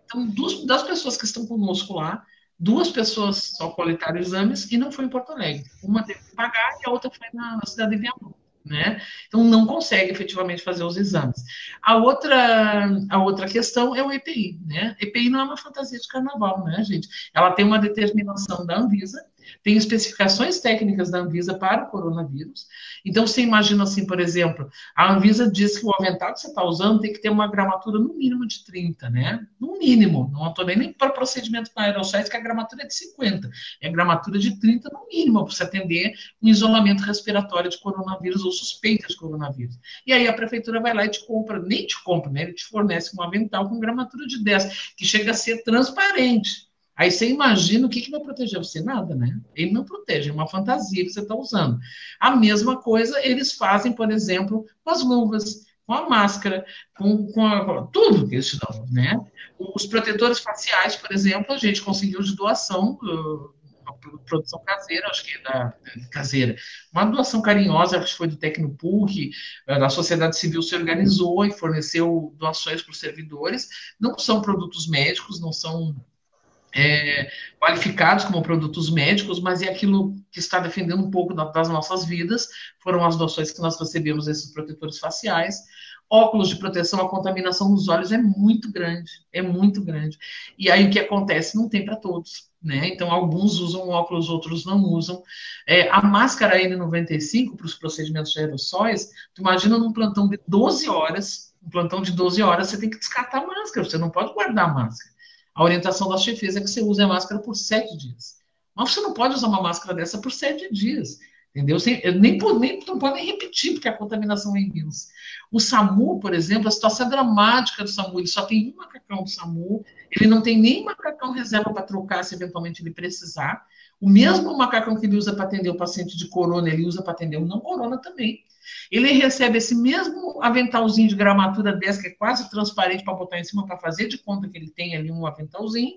Então, das pessoas que estão conosco lá, 2 pessoas só coletaram exames e não foi em Porto Alegre. Uma teve que pagar e a outra foi na cidade de Viamão, né? Então, não consegue efetivamente fazer os exames. A outra questão é o EPI, né? EPI não é uma fantasia de carnaval, né, gente? Ela tem uma determinação da Anvisa, tem especificações técnicas da Anvisa para o coronavírus. Então, você imagina assim, por exemplo, a Anvisa diz que o avental que você está usando tem que ter uma gramatura no mínimo de 30, né? No mínimo. Não estou nem para procedimento para aerossóis, que a gramatura é de 50. É a gramatura de 30 no mínimo, para você atender um isolamento respiratório de coronavírus ou suspeita de coronavírus. E aí a prefeitura vai lá e te compra, nem te compra, né? Ele te fornece um avental com gramatura de 10, que chega a ser transparente. Aí você imagina o que vai proteger você? Nada, né? Ele não protege, é uma fantasia que você está usando. A mesma coisa eles fazem, por exemplo, com as luvas, com a máscara, com tudo que eles te dão, né? Os protetores faciais, por exemplo, a gente conseguiu de doação, produção caseira, acho que é caseira, uma doação carinhosa, acho que foi do Tecnopulc, a sociedade civil se organizou e forneceu doações para os servidores. Não são produtos médicos, não são qualificados como produtos médicos, mas é aquilo que está defendendo um pouco das nossas vidas. Foram as doações que nós recebemos desses protetores faciais. Óculos de proteção, a contaminação nos olhos é muito grande, é muito grande. E aí o que acontece? Não tem para todos, né? Então alguns usam óculos, outros não usam. A máscara N95 para os procedimentos de aerossóis, tu imagina num plantão de 12 horas, você tem que descartar a máscara, você não pode guardar a máscara. A orientação da chefia é que você use a máscara por 7 dias. Mas você não pode usar uma máscara dessa por 7 dias. Entendeu? Nem não podem repetir, porque a contaminação é imensa. O SAMU, por exemplo, a situação é dramática do SAMU. Ele só tem um macacão do SAMU, ele não tem nem macacão reserva para trocar se eventualmente ele precisar. O mesmo macacão que ele usa para atender o paciente de corona, ele usa para atender o não corona também. Ele recebe esse mesmo aventalzinho de gramatura 10, que é quase transparente, para botar em cima, para fazer de conta que ele tem ali um aventalzinho.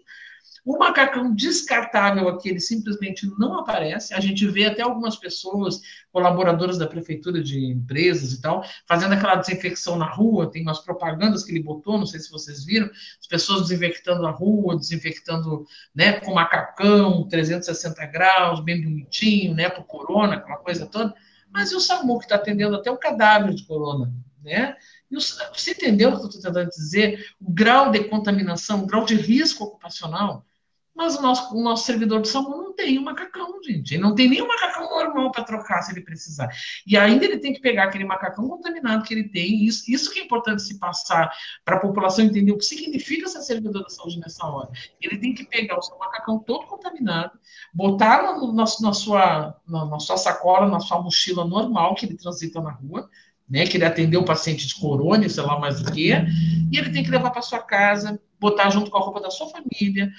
O macacão descartável aqui, ele simplesmente não aparece. A gente vê até algumas pessoas, colaboradoras da prefeitura de empresas e tal, fazendo aquela desinfecção na rua. Tem umas propagandas que ele botou, não sei se vocês viram, as pessoas desinfectando a rua, desinfectando, né, com macacão, 360 graus, bem bonitinho, né, para o corona, aquela coisa toda. Mas e o SAMU, que está atendendo até o cadáver de corona, né? Você entendeu o que eu estou tentando dizer? O grau de contaminação, o grau de risco ocupacional. Mas o nosso servidor de SAMU não tem um macacão, gente. Ele não tem nem um macacão normal para trocar se ele precisar. E ainda ele tem que pegar aquele macacão contaminado que ele tem. Isso que é importante se passar para a população entender o que significa ser servidor da saúde nessa hora. Ele tem que pegar o seu macacão todo contaminado, botar na sua sacola, na sua mochila normal que ele transita na rua, né, que ele atendeu o paciente de corona, sei lá mais o que, e ele tem que levar para sua casa, botar junto com a roupa da sua família.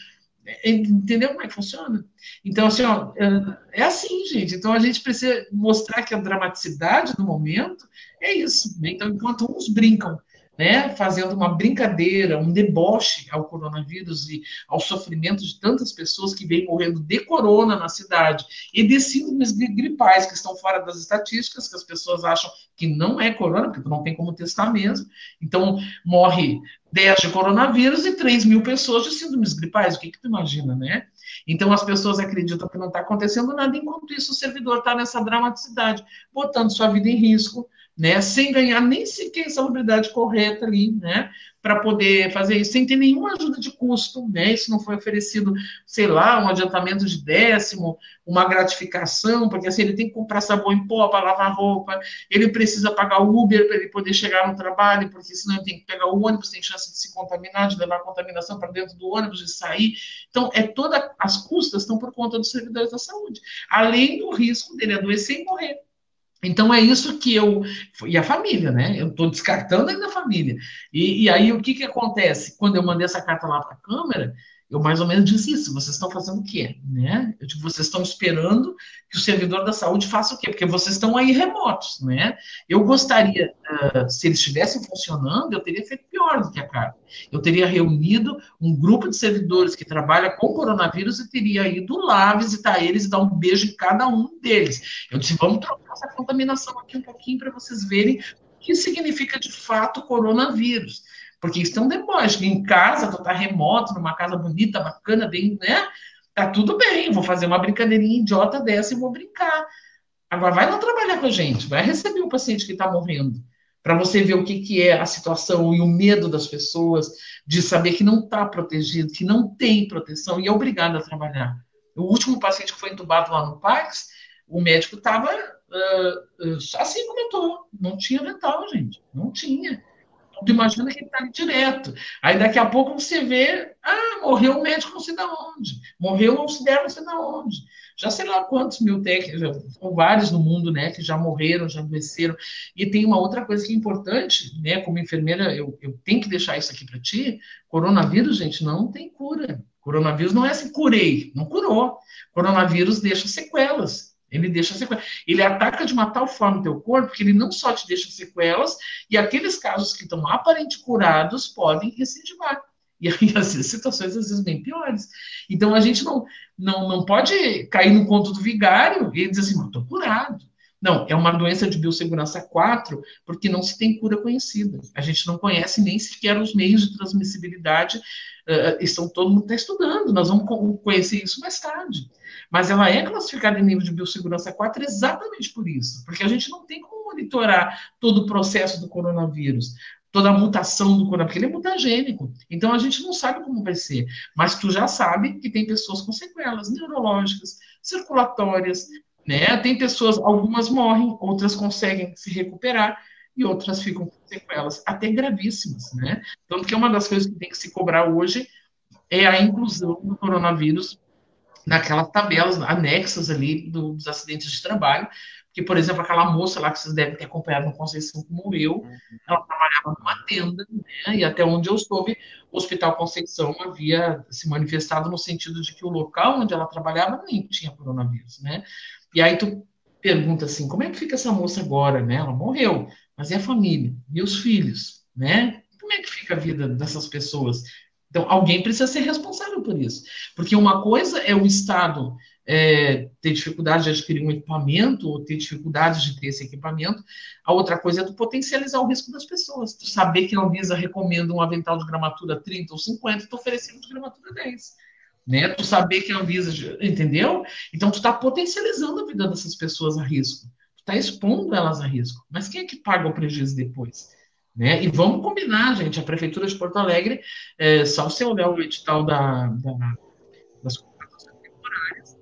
Entendeu como é que funciona? Então, assim, ó, é assim, gente. Então, a gente precisa mostrar que a dramaticidade do momento é isso. Né? Então, enquanto uns brincam, né, fazendo uma brincadeira, um deboche ao coronavírus e ao sofrimento de tantas pessoas que vêm morrendo de corona na cidade e de síndromes gripais que estão fora das estatísticas, que as pessoas acham que não é corona, porque não tem como testar mesmo. Então, morre 10 de coronavírus e 3 mil pessoas de síndromes gripais. O que tu imagina, né? Então, as pessoas acreditam que não está acontecendo nada, enquanto isso o servidor está nessa dramaticidade, botando sua vida em risco, né, sem ganhar nem sequer a salubridade correta ali, né, para poder fazer isso, sem ter nenhuma ajuda de custo, né, isso não foi oferecido, sei lá, um adiantamento de 10º, uma gratificação, porque assim, ele tem que comprar sabão em pó para lavar roupa, ele precisa pagar o Uber para ele poder chegar no trabalho, porque senão ele tem que pegar o ônibus, tem chance de se contaminar, de levar a contaminação para dentro do ônibus, de sair, então, as custas estão por conta dos servidores da saúde, além do risco dele adoecer e morrer. Então é isso que eu. E a família, né? Eu estou descartando ainda a família. E aí o que acontece? Quando eu mandei essa carta lá para a Câmara, eu mais ou menos disse isso: vocês estão fazendo o quê? Né? Eu digo, vocês estão esperando que o servidor da saúde faça o quê? Porque vocês estão aí remotos, né? Eu gostaria, se eles estivessem funcionando, eu teria feito pior do que a carta. Eu teria reunido um grupo de servidores que trabalha com coronavírus e teria ido lá visitar eles e dar um beijo em cada um deles. Eu disse, vamos trocar essa contaminação aqui um pouquinho para vocês verem o que significa de fato coronavírus. Porque isso é um deboche. Em casa, tu tá remoto, numa casa bonita, bacana, bem, né? Tá tudo bem, vou fazer uma brincadeirinha idiota dessa e vou brincar. Agora, vai lá trabalhar com a gente, vai receber o paciente que está morrendo, para você ver o que é a situação e o medo das pessoas de saber que não está protegido, que não tem proteção e é obrigado a trabalhar. O último paciente que foi entubado lá no Pax, o médico estava assim como eu estou, não tinha avental, gente, não tinha. Tu imagina que ele está ali direto. Aí daqui a pouco você vê, morreu um médico não sei de onde, morreu um auxiliar não sei de onde. Já sei lá quantos mil técnicos, são vários no mundo, né, que já morreram, já adoeceram. E tem uma outra coisa que é importante, né, como enfermeira, eu tenho que deixar isso aqui para ti, coronavírus, gente, não tem cura. Coronavírus não é assim, curei, não curou. Coronavírus deixa sequelas. Ele deixa sequelas. Ele ataca de uma tal forma o teu corpo que ele não só te deixa sequelas, e aqueles casos que estão aparentemente curados podem recidivar. E aí, às vezes, situações às vezes bem piores. Então, a gente não pode cair no conto do vigário e dizer assim, estou curado. Não, é uma doença de biossegurança 4, porque não se tem cura conhecida. A gente não conhece nem sequer os meios de transmissibilidade, todo mundo está estudando, nós vamos conhecer isso mais tarde. Mas ela é classificada em nível de biossegurança 4 exatamente por isso, porque a gente não tem como monitorar todo o processo do coronavírus, toda a mutação do coronavírus, porque ele é mutagênico. Então a gente não sabe como vai ser, mas tu já sabe que tem pessoas com sequelas neurológicas, circulatórias, né? Tem pessoas, algumas morrem, outras conseguem se recuperar e outras ficam com sequelas, até gravíssimas, né? Tanto que uma das coisas que tem que se cobrar hoje é a inclusão do coronavírus naquelas tabelas anexas ali dos acidentes de trabalho, que, por exemplo, aquela moça lá que vocês devem ter acompanhado no Conceição que morreu, ela trabalhava numa tenda, né, e até onde eu soube, o Hospital Conceição havia se manifestado no sentido de que o local onde ela trabalhava nem tinha coronavírus, né? E aí tu pergunta assim, como é que fica essa moça agora, né? Ela morreu, mas e a família? E os filhos, né? Como é que fica a vida dessas pessoas? Então, alguém precisa ser responsável por isso. Porque uma coisa é o Estado ter dificuldade de adquirir um equipamento, ou ter dificuldade de ter esse equipamento, a outra coisa é tu potencializar o risco das pessoas. Tu saber que a Anvisa recomenda um avental de gramatura 30 ou 50, tu oferecendo de gramatura 10. Né? Tu saber que a Anvisa, entendeu? Então, tu está potencializando a vida dessas pessoas a risco. Tu está expondo elas a risco. Mas quem é que paga o prejuízo depois? Né? E vamos combinar, gente, a Prefeitura de Porto Alegre, só você olhar o edital das contratações temporárias,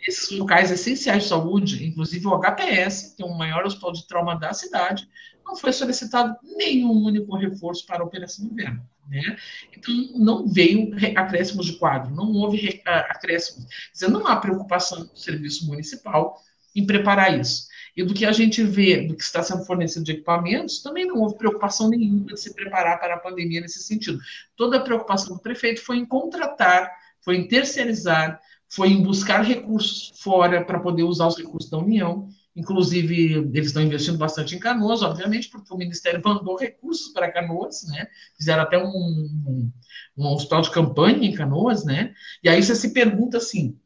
esses locais essenciais de saúde, inclusive o HPS, que é o maior hospital de trauma da cidade, não foi solicitado nenhum único reforço para a Operação Inverno. Né? Então, não veio acréscimos de quadro, não houve acréscimos. Não há preocupação do serviço municipal em preparar isso. E do que a gente vê, do que está sendo fornecido de equipamentos, também não houve preocupação nenhuma de se preparar para a pandemia nesse sentido. Toda a preocupação do prefeito foi em contratar, foi em terceirizar, foi em buscar recursos fora para poder usar os recursos da União. Inclusive, eles estão investindo bastante em Canoas, obviamente, porque o Ministério mandou recursos para Canoas, né? Fizeram até um hospital de campanha em Canoas, né? E aí você se pergunta assim,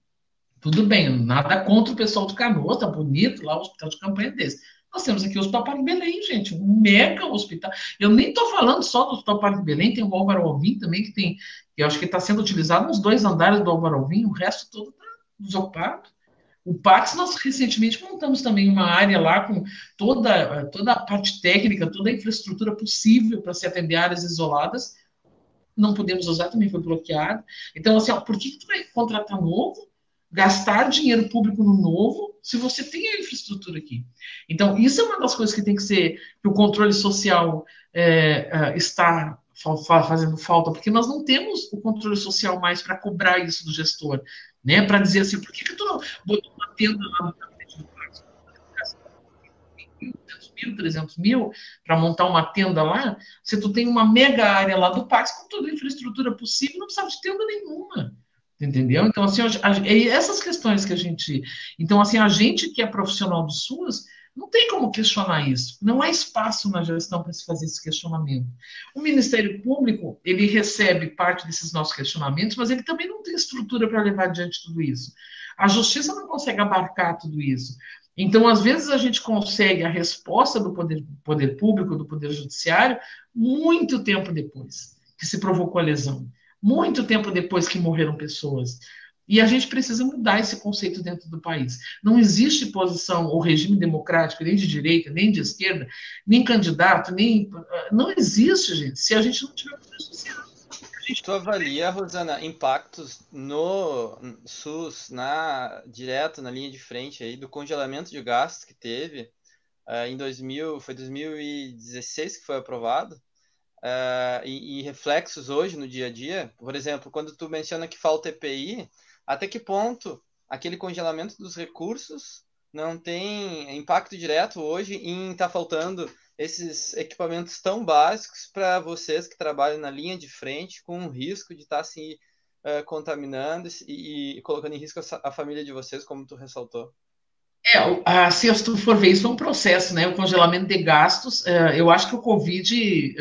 tudo bem, nada contra o pessoal de Canoas, tá bonito lá o hospital de campanha desse. Nós temos aqui o Hospital Parque Belém, gente, um mega hospital. Eu nem estou falando só do Hospital Parque Belém, tem o Álvaro Alvim também, que eu acho que está sendo utilizado nos 2 andares do Álvaro Alvim, o resto todo está desocupado. O Pax, nós recentemente montamos também uma área lá com toda a parte técnica, toda a infraestrutura possível para se atender áreas isoladas. Não podemos usar, também foi bloqueado. Então, assim, ó, por que tu vai contratar novo, gastar dinheiro público no novo, se você tem a infraestrutura aqui? Então, isso é uma das coisas que tem que ser, que o controle social está fazendo falta, porque nós não temos o controle social mais para cobrar isso do gestor, né? Para dizer assim, por que tu não botou uma tenda lá no tapete do parque? 1.200.000, 300.000 para montar uma tenda lá, se tu tem uma mega área lá do parque com toda a infraestrutura possível, não precisa de tenda nenhuma. Entendeu? Então, assim, essas questões que a gente. Então, assim, a gente que é profissional do SUS não tem como questionar isso. Não há espaço na gestão para se fazer esse questionamento. O Ministério Público, ele recebe parte desses nossos questionamentos, mas ele também não tem estrutura para levar adiante tudo isso. A justiça não consegue abarcar tudo isso. Então, às vezes, a gente consegue a resposta do poder público, do poder judiciário, muito tempo depois que se provocou a lesão, muito tempo depois que morreram pessoas. E a gente precisa mudar esse conceito dentro do país. Não existe posição ou regime democrático, nem de direita, nem de esquerda, nem candidato, nem. Não existe, gente, se a gente não tiver poder social. Tu avalia, Rosana, impactos no SUS, direto na linha de frente aí, do congelamento de gastos que teve em 2016 que foi aprovado, e reflexos hoje no dia a dia? Por exemplo, quando tu menciona que falta EPI, até que ponto aquele congelamento dos recursos não tem impacto direto hoje em estar faltando esses equipamentos tão básicos para vocês que trabalham na linha de frente, com o risco de estar se contaminando e colocando em risco a família de vocês, como tu ressaltou? Se tu for ver, isso é um processo, né? O congelamento de gastos. Eu acho que o Covid,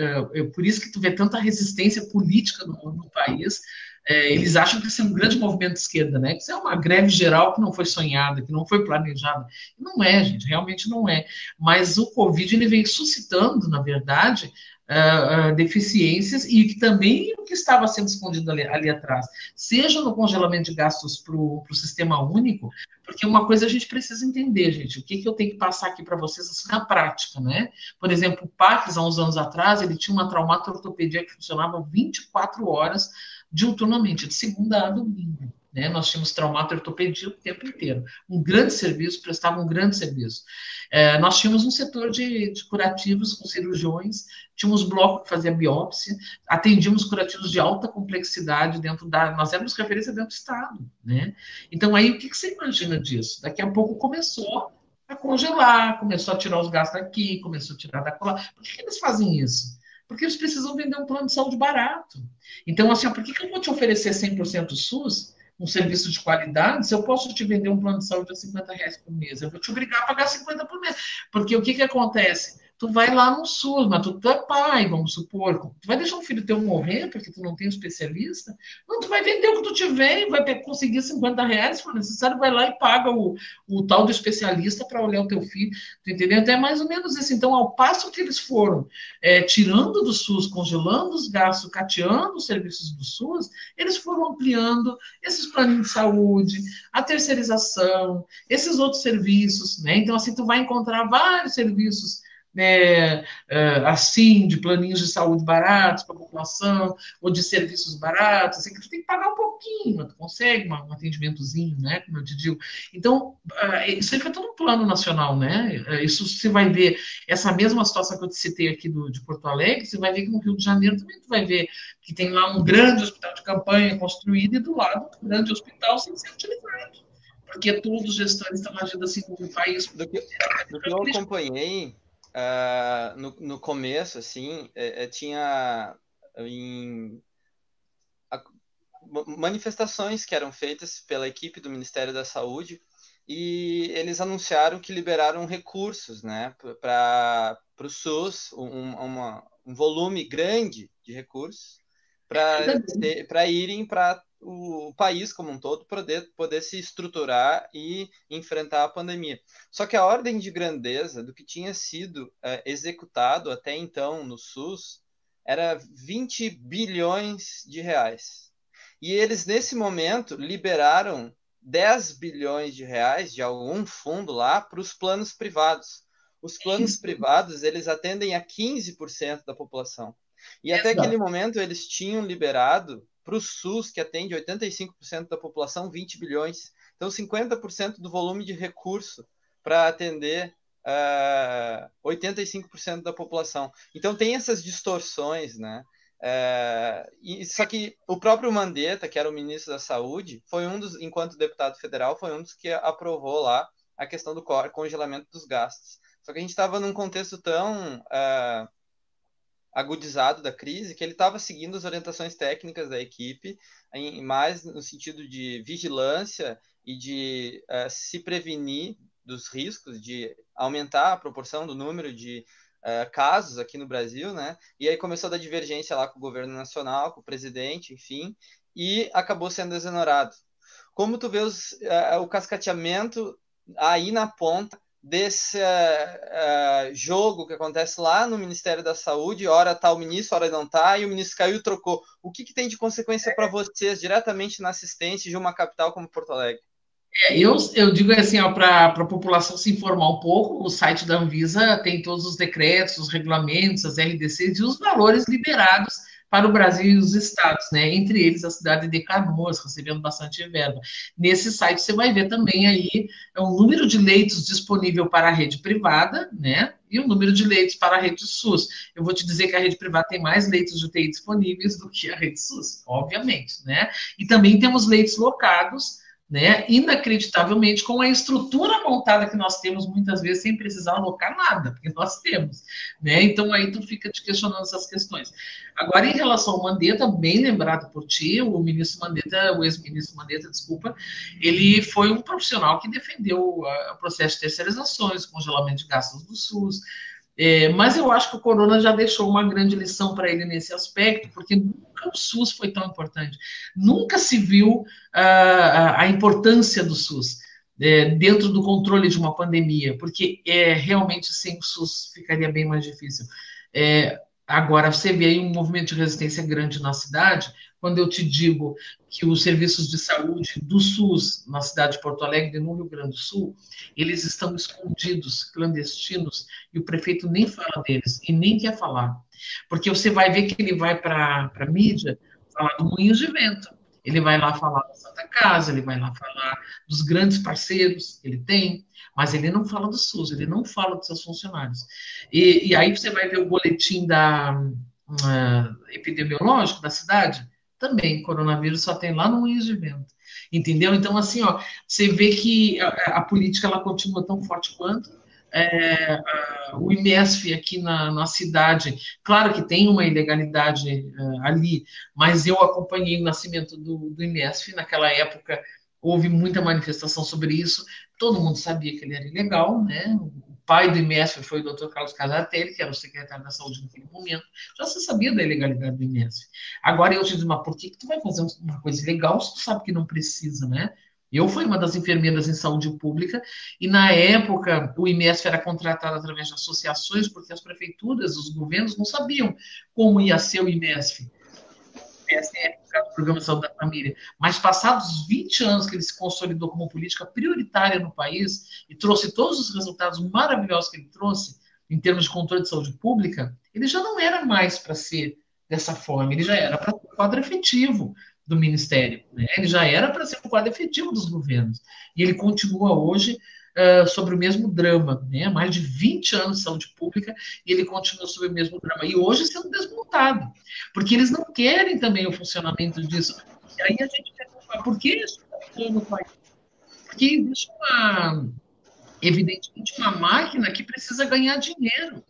por isso que tu vê tanta resistência política no país. Eles acham que isso é um grande movimento de esquerda, né? Que isso é uma greve geral que não foi sonhada, que não foi planejada. Não é, gente, realmente não é. Mas o Covid ele vem suscitando, na verdade, deficiências e que também o que estava sendo escondido ali atrás, seja no congelamento de gastos para o sistema único, porque uma coisa a gente precisa entender, gente, o que eu tenho que passar aqui para vocês assim, na prática, né? Por exemplo, o Pax, há uns anos atrás, ele tinha uma traumato-ortopedia que funcionava 24 horas diuturnamente, de segunda a domingo. Né? Nós tínhamos traumato-ortopedia o tempo inteiro. Um grande serviço, prestava um grande serviço. Nós tínhamos um setor de curativos com cirurgiões, tínhamos bloco que fazia biópsia, atendíamos curativos de alta complexidade dentro da... Nós éramos referência dentro do Estado, né? Então, aí, o que você imagina disso? Daqui a pouco começou a congelar, começou a tirar os gastos daqui, começou a tirar da cola. Por que eles fazem isso? Porque eles precisam vender um plano de saúde barato. Então, assim, por que eu vou te oferecer 100% SUS, um serviço de qualidade, se eu posso te vender um plano de saúde a R$ 50 por mês? Eu vou te obrigar a pagar 50 por mês. Porque o que acontece? Tu vai lá no SUS, mas tu é pai, vamos supor. Tu vai deixar um filho teu morrer porque tu não tem um especialista? Não, tu vai vender o que tu tiver e vai conseguir R$ 50, se for necessário, vai lá e paga o tal do especialista para olhar o teu filho. Tu entendeu? Então é mais ou menos isso. Então, ao passo que eles foram tirando do SUS, congelando os gastos, cateando os serviços do SUS, eles foram ampliando esses planos de saúde, a terceirização, esses outros serviços, né? Então, assim, tu vai encontrar vários serviços assim, de planinhos de saúde baratos para a população, ou de serviços baratos, assim, que tu tem que pagar um pouquinho, mas tu consegue um atendimentozinho, né, como eu te digo. Então, isso aí foi todo um plano nacional, né? Isso você vai ver, essa mesma situação que eu te citei aqui de Porto Alegre, você vai ver que no Rio de Janeiro também tu vai ver que tem lá um grande hospital de campanha construído e do lado um grande hospital sem ser utilizado. Porque todos os gestores estão agindo assim no país. Do que eu acompanhei, no começo, assim, tinha manifestações que eram feitas pela equipe do Ministério da Saúde e eles anunciaram que liberaram recursos, né, para o SUS, um volume grande de recursos para irem para o país como um todo poder se estruturar e enfrentar a pandemia. Só que a ordem de grandeza do que tinha sido executado até então no SUS era 20 bilhões de reais. E eles, nesse momento, liberaram 10 bilhões de reais de algum fundo lá para os planos privados. Os planos privados, eles atendem a 15% da população. E até aquele momento eles tinham liberado para o SUS, que atende 85% da população, 20 bilhões. Então, 50% do volume de recurso para atender 85% da população. Então, tem essas distorções, né? Só que o próprio Mandetta, que era o ministro da Saúde, foi um dos, enquanto deputado federal, foi um dos que aprovou lá a questão do congelamento dos gastos. Só que a gente estava num contexto tão agudizado da crise que ele estava seguindo as orientações técnicas da equipe, mais no sentido de vigilância e de se prevenir dos riscos, de aumentar a proporção do número de casos aqui no Brasil, né? E aí começou a dar divergência lá com o governo nacional, com o presidente, enfim, e acabou sendo exonerado. Como tu vê o cascateamento aí na ponta desse jogo que acontece lá no Ministério da Saúde, ora tá o ministro, ora não tá, e o ministro caiu e trocou. O que tem de consequência para vocês diretamente na assistência de uma capital como Porto Alegre? Eu digo assim, para a população se informar um pouco, o site da Anvisa tem todos os decretos, os regulamentos, as RDCs e os valores liberados para o Brasil e os estados, né? Entre eles a cidade de Canoas, recebendo bastante verba. Nesse site você vai ver também aí o número de leitos disponível para a rede privada, né? E o número de leitos para a rede SUS. Eu vou te dizer que a rede privada tem mais leitos de UTI disponíveis do que a rede SUS, obviamente, né? E também temos leitos locados, né, inacreditavelmente, com a estrutura montada que nós temos, muitas vezes, sem precisar alocar nada, porque nós temos, né, então aí tu fica te questionando essas questões. Agora, em relação ao Mandetta, bem lembrado por ti, o ex-ministro Mandetta, desculpa, ele foi um profissional que defendeu o processo de terceirizações, congelamento de gastos do SUS, mas eu acho que o Corona já deixou uma grande lição para ele nesse aspecto, porque nunca o SUS foi tão importante. Nunca se viu a importância do SUS dentro do controle de uma pandemia, porque realmente sem o SUS ficaria bem mais difícil. Agora, você vê aí um movimento de resistência grande na cidade, quando eu te digo que os serviços de saúde do SUS, na cidade de Porto Alegre, no Rio Grande do Sul, eles estão escondidos, clandestinos, e o prefeito nem fala deles, e nem quer falar. Porque você vai ver que ele vai para a mídia falar do Moinhos de Vento, ele vai lá falar da Santa Casa, ele vai lá falar dos grandes parceiros que ele tem, mas ele não fala do SUS, ele não fala dos seus funcionários. E aí você vai ver o boletim epidemiológico da cidade, também, coronavírus só tem lá no Moinhos de Vento. Entendeu? Então, assim, ó, você vê que a política ela continua tão forte quanto. O IMESF aqui na cidade, claro que tem uma ilegalidade ali, mas eu acompanhei o nascimento do IMESF, naquela época houve muita manifestação sobre isso, todo mundo sabia que ele era ilegal, né? O pai do IMESF foi o Dr. Carlos Casatelli, que era o secretário da saúde naquele momento, já se sabia da ilegalidade do IMESF. Agora eu te digo, mas por que tu vai fazer uma coisa ilegal se tu sabe que não precisa, né? Eu fui uma das enfermeiras em saúde pública e, na época, o IMESF era contratado através de associações, porque as prefeituras, os governos não sabiam como ia ser o IMESF. O Programa de Saúde da Família. Mas, passados 20 anos que ele se consolidou como política prioritária no país e trouxe todos os resultados maravilhosos que ele trouxe, em termos de controle de saúde pública, ele já não era mais para ser dessa forma, ele já era para ser um quadro efetivo do Ministério, né? Ele já era para ser um quadro efetivo dos governos. E ele continua hoje sobre o mesmo drama, né? Mais de 20 anos de saúde pública e ele continua sobre o mesmo drama. E hoje sendo desmontado, porque eles não querem também o funcionamento disso. E aí a gente pergunta, por que isso está no país? Porque existe evidentemente, uma máquina que precisa ganhar dinheiro.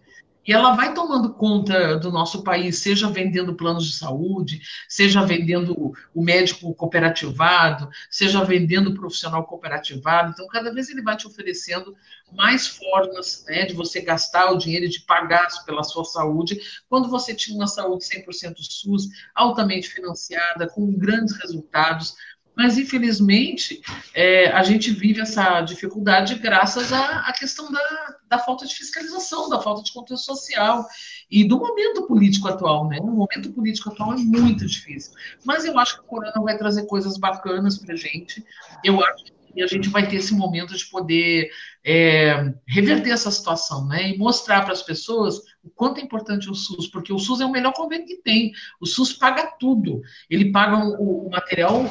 E ela vai tomando conta do nosso país, seja vendendo planos de saúde, seja vendendo o médico cooperativado, seja vendendo o profissional cooperativado. Então, cada vez ele vai te oferecendo mais formas, né, de você gastar o dinheiro e de pagar pela sua saúde, quando você tinha uma saúde 100% SUS, altamente financiada, com grandes resultados. Mas, infelizmente, a gente vive essa dificuldade graças à questão da falta de fiscalização, da falta de controle social e do momento político atual, né? O momento político atual é muito difícil. Mas eu acho que o Corona vai trazer coisas bacanas para a gente. Eu acho que a gente vai ter esse momento de poder reverter essa situação, né? E mostrar para as pessoas o quanto é importante o SUS, porque o SUS é o melhor convênio que tem. O SUS paga tudo. Ele paga o material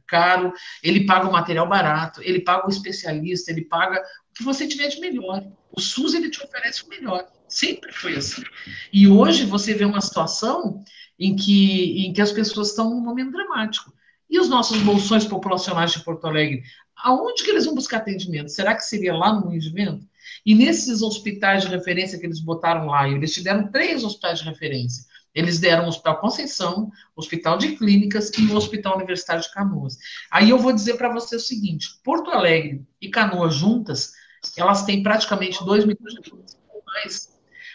caro, ele paga o material barato, ele paga o especialista, ele paga o que você tiver de melhor. O SUS, ele te oferece o melhor. Sempre foi assim. E hoje você vê uma situação em que as pessoas estão num momento dramático. E os nossos bolsões populacionais de Porto Alegre, aonde que eles vão buscar atendimento? Será que seria lá no Moinho de Vento? E nesses hospitais de referência que eles botaram lá, eles tiveram 3 hospitais de referência. Eles deram o Hospital Conceição, o Hospital de Clínicas e o Hospital Universitário de Canoas. Aí eu vou dizer para você o seguinte, Porto Alegre e Canoas juntas, elas têm praticamente 2 milhões de habitantes ou mais.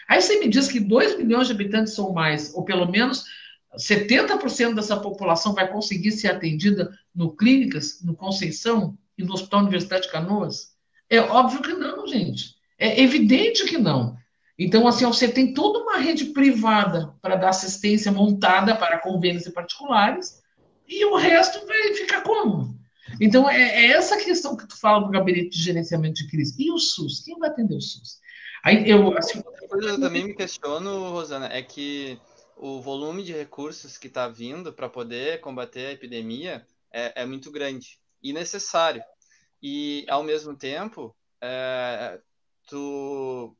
Aí você me diz que 2 milhões de habitantes ou mais, ou pelo menos 70% dessa população vai conseguir ser atendida no Clínicas, no Conceição e no Hospital Universitário de Canoas? É óbvio que não, gente. É evidente que não. Então, assim, você tem toda uma rede privada para dar assistência montada para convênios e particulares, e o resto vai ficar como? Então, é essa questão que tu fala do gabinete de gerenciamento de crise. E o SUS? Quem vai atender o SUS? Aí Outra coisa que eu também me questiono, Rosana, é que o volume de recursos que está vindo para poder combater a epidemia é muito grande e necessário. E, ao mesmo tempo, tu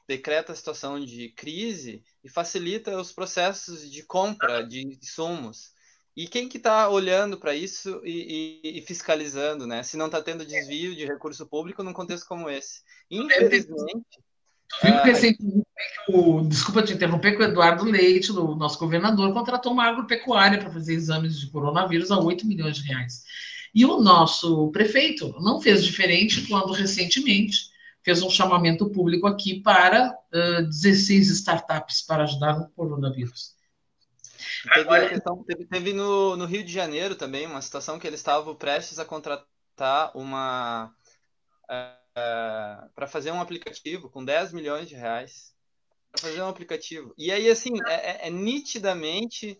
decreta a situação de crise e facilita os processos de compra de insumos. E quem que está olhando para isso e fiscalizando, né? Se não está tendo desvio de recurso público num contexto como esse. Infelizmente... Viu recentemente desculpa te interromper, que o Eduardo Leite, o nosso governador, contratou uma agropecuária para fazer exames de coronavírus a 8 milhões de reais. E o nosso prefeito não fez diferente quando recentemente fez um chamamento público aqui para 16 startups para ajudar no coronavírus. Teve no Rio de Janeiro também uma situação que eles estavam prestes a contratar uma... para fazer um aplicativo com 10 milhões de reais para fazer um aplicativo. E aí, assim, nitidamente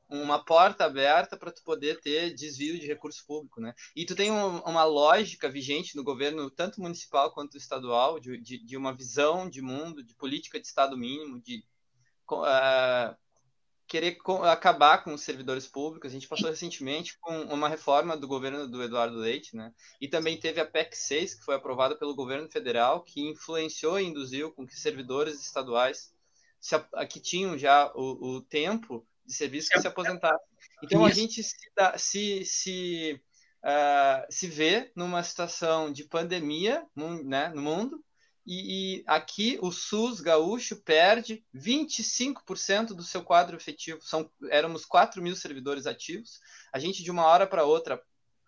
uma porta aberta para tu poder ter desvio de recurso público, né? E tu tem uma lógica vigente no governo, tanto municipal quanto estadual, de uma visão de mundo, de política de Estado mínimo, de querer acabar com os servidores públicos. A gente passou recentemente com uma reforma do governo do Eduardo Leite, né? E também teve a PEC 6, que foi aprovada pelo governo federal, que influenciou e induziu com que servidores estaduais que tinham já o tempo de serviço que se aposentassem. Então, a gente se vê numa situação de pandemia, né, no mundo, e aqui o SUS gaúcho perde 25% do seu quadro efetivo. Éramos 4 mil servidores ativos. A gente, de uma hora para outra,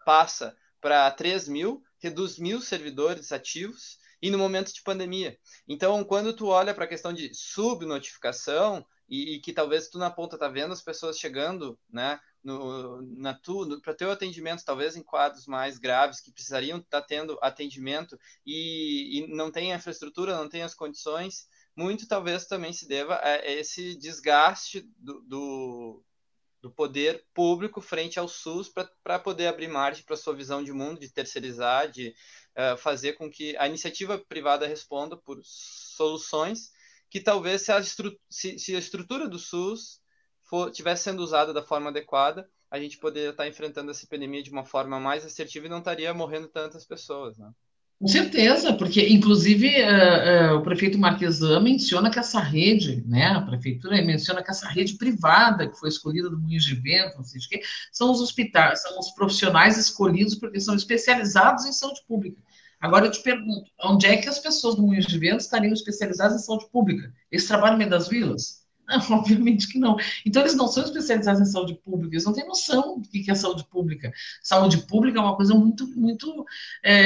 passa para 3 mil, reduz 1.000 servidores ativos, e no momento de pandemia. Então, quando tu olha para a questão de subnotificação, e que talvez tu na ponta tá vendo as pessoas chegando, né, para teu atendimento, talvez em quadros mais graves, que precisariam estar tendo atendimento e não tem a infraestrutura, não tem as condições, muito talvez também se deva a esse desgaste do poder público frente ao SUS para poder abrir margem para a sua visão de mundo, de terceirizar, de fazer com que a iniciativa privada responda por soluções que talvez se a estrutura do SUS tivesse sendo usada da forma adequada, a gente poderia estar enfrentando essa epidemia de uma forma mais assertiva e não estaria morrendo tantas pessoas, né? Com certeza, porque inclusive o prefeito Marquesan menciona que essa rede, né, a prefeitura menciona que essa rede privada que foi escolhida do Moinhos de Vento, não sei de quê, são os hospitais, são os profissionais escolhidos porque são especializados em saúde pública. Agora eu te pergunto, onde é que as pessoas do Moinhos de Vento estariam especializadas em saúde pública? Eles trabalham no meio das vilas? Não, obviamente que não. Então, eles não são especializados em saúde pública, eles não têm noção do que é saúde pública. Saúde pública é uma coisa muito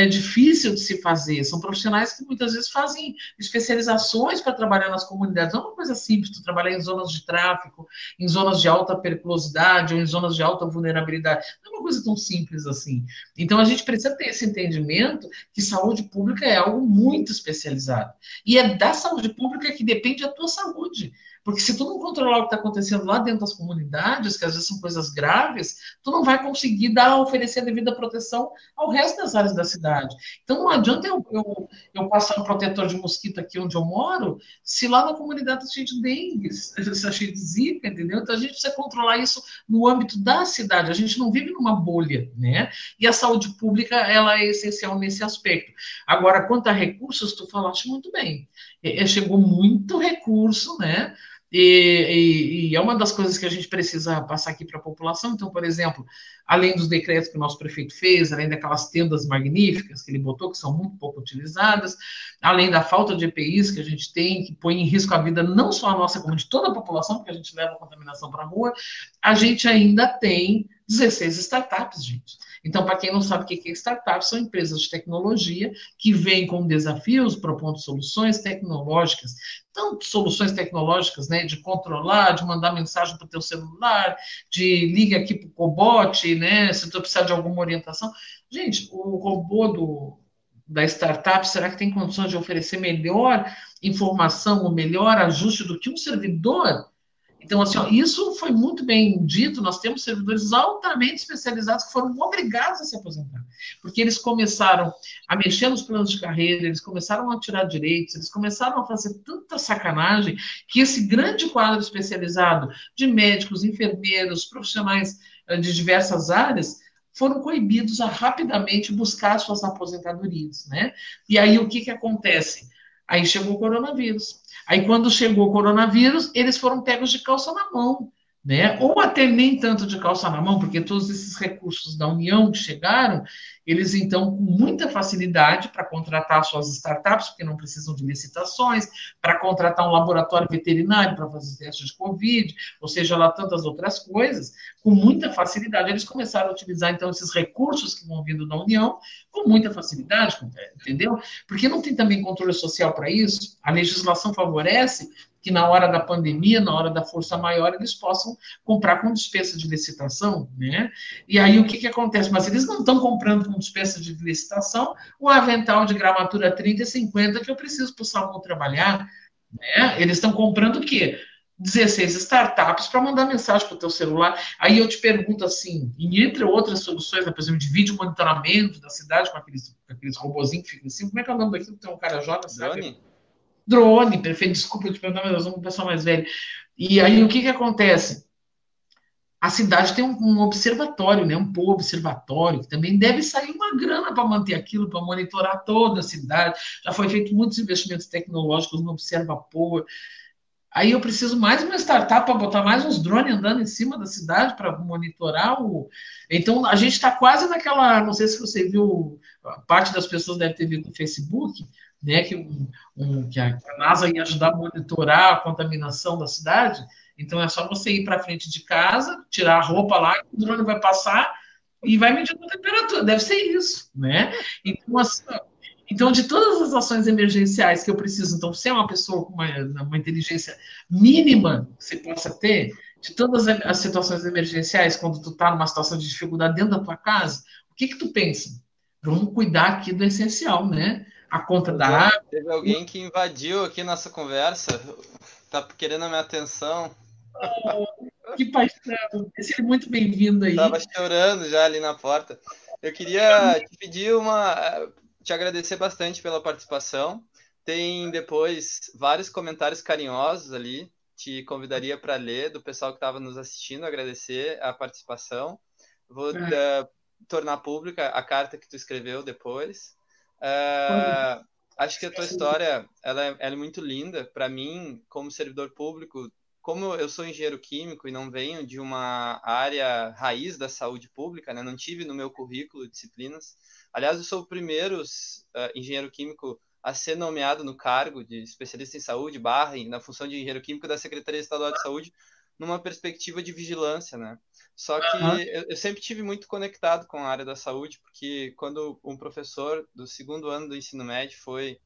difícil de se fazer. São profissionais que muitas vezes fazem especializações para trabalhar nas comunidades. Não é uma coisa simples, tu trabalhar em zonas de tráfico, em zonas de alta periculosidade ou em zonas de alta vulnerabilidade. Não é uma coisa tão simples assim. Então, a gente precisa ter esse entendimento que saúde pública é algo muito especializado. E é da saúde pública que depende a tua saúde. Porque se tu não controlar o que está acontecendo lá dentro das comunidades, que às vezes são coisas graves, tu não vai conseguir oferecer a devida proteção ao resto das áreas da cidade. Então não adianta eu passar um protetor de mosquito aqui onde eu moro, se lá na comunidade está cheio de dengue, está cheio de zika, entendeu? Então a gente precisa controlar isso no âmbito da cidade. A gente não vive numa bolha, né? E a saúde pública, ela é essencial nesse aspecto. Agora, quanto a recursos, tu falaste muito bem. Chegou muito recurso, né? E é uma das coisas que a gente precisa passar aqui para a população. Então, por exemplo, além dos decretos que o nosso prefeito fez, além daquelas tendas magníficas que ele botou, que são muito pouco utilizadas, além da falta de EPIs que a gente tem, que põe em risco a vida não só a nossa, como de toda a população, porque a gente leva a contaminação para a rua, a gente ainda tem 16 startups, gente. Então, para quem não sabe o que é startup, são empresas de tecnologia que vêm com desafios, propondo soluções tecnológicas. Então, soluções tecnológicas, né, de controlar, de mandar mensagem para o teu celular, de liga aqui para o cobote, né, se tu precisar de alguma orientação. Gente, o robô da startup, será que tem condições de oferecer melhor informação, ou melhor ajuste do que um servidor? Então, assim, ó, isso foi muito bem dito. Nós temos servidores altamente especializados que foram obrigados a se aposentar, porque eles começaram a mexer nos planos de carreira, eles começaram a tirar direitos, eles começaram a fazer tanta sacanagem que esse grande quadro especializado de médicos, enfermeiros, profissionais de diversas áreas foram coibidos a rapidamente buscar suas aposentadorias, né? E aí o que acontece? Aí chegou o coronavírus. Aí, quando chegou o coronavírus, eles foram pegos de calça na mão, né? Ou até nem tanto de calça na mão, porque todos esses recursos da União que chegaram, eles então, com muita facilidade para contratar suas startups, porque não precisam de licitações, para contratar um laboratório veterinário para fazer testes de Covid, ou seja, lá tantas outras coisas, com muita facilidade, eles começaram a utilizar então esses recursos que vão vindo da União com muita facilidade, entendeu? Porque não tem também controle social para isso. A legislação favorece que na hora da pandemia, na hora da força maior, eles possam comprar com despesa de licitação, né? E aí o que acontece? Mas eles não estão comprando com despesa de licitação o avental de gramatura 30 e 50 que eu preciso para o salão trabalhar, né? Eles estão comprando o quê? 16 startups para mandar mensagem para o teu celular. Aí eu te pergunto assim, entre outras soluções, né, por exemplo, de vídeo monitoramento da cidade com aqueles robozinhos que ficam assim, como é que é o nome daquilo? Tem um cara jovem, sabe? Drone? Drone, perfeito, desculpa eu te perguntar, mas nós somos um pessoal mais velho. E aí o que acontece? A cidade tem um observatório, né, um polo observatório, que também deve sair uma grana para manter aquilo, para monitorar toda a cidade. Já foi feito muitos investimentos tecnológicos no Observa-Poa. Aí eu preciso mais uma startup para botar mais uns drones andando em cima da cidade para monitorar o. Então a gente está quase naquela. Não sei se você viu, parte das pessoas deve ter visto no Facebook, né? Que a NASA ia ajudar a monitorar a contaminação da cidade. Então é só você ir para frente de casa, tirar a roupa lá, o drone vai passar e vai medir a temperatura. Deve ser isso, né? Então, assim, então, de todas as ações emergenciais que eu preciso, então, ser uma pessoa com uma inteligência mínima que você possa ter, de todas as situações emergenciais, quando tu está numa situação de dificuldade dentro da tua casa, o que tu pensa? Vamos cuidar aqui do essencial, né? A conta da água. Teve alguém que invadiu aqui nossa conversa, tá querendo a minha atenção. Que paixão! Seja muito bem-vindo aí. Tava chorando já ali na porta. Eu queria te pedir te agradecer bastante pela participação. Tem depois vários comentários carinhosos ali. Te convidaria para ler do pessoal que estava nos assistindo, agradecer a participação. Vou tornar pública a carta que tu escreveu depois. Acho que a tua história ela é muito linda. Para mim, como servidor público, como eu sou engenheiro químico e não venho de uma área raiz da saúde pública, né? Não tive no meu currículo disciplinas. Aliás, eu sou o primeiro engenheiro químico a ser nomeado no cargo de especialista em saúde, na função de engenheiro químico da Secretaria Estadual de Saúde, numa perspectiva de vigilância, né? Só que eu sempre tive muito conectado com a área da saúde, porque quando um professor do segundo ano do ensino médio foi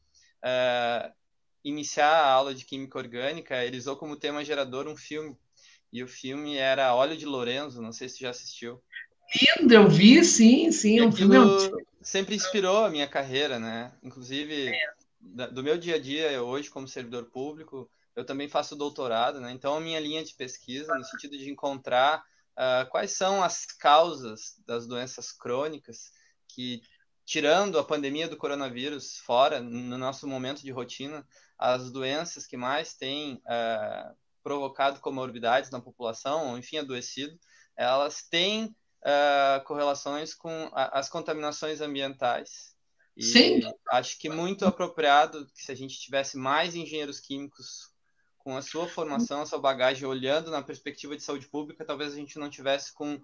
iniciar a aula de química orgânica, ele usou como tema gerador um filme, e o filme era Óleo de Lorenzo, não sei se você já assistiu. Lindo, eu vi, sim, E um filme aquilo sempre inspirou a minha carreira, né? Inclusive, do meu dia a dia, eu hoje, como servidor público, eu também faço doutorado, né? Então, a minha linha de pesquisa, no sentido de encontrar quais são as causas das doenças crônicas que, tirando a pandemia do coronavírus fora, no nosso momento de rotina, as doenças que mais têm provocado comorbidades na população, ou enfim, adoecido, elas têm correlações com as contaminações ambientais. E sim, acho que muito apropriado que se a gente tivesse mais engenheiros químicos com a sua formação, a sua bagagem, olhando na perspectiva de saúde pública, talvez a gente não tivesse com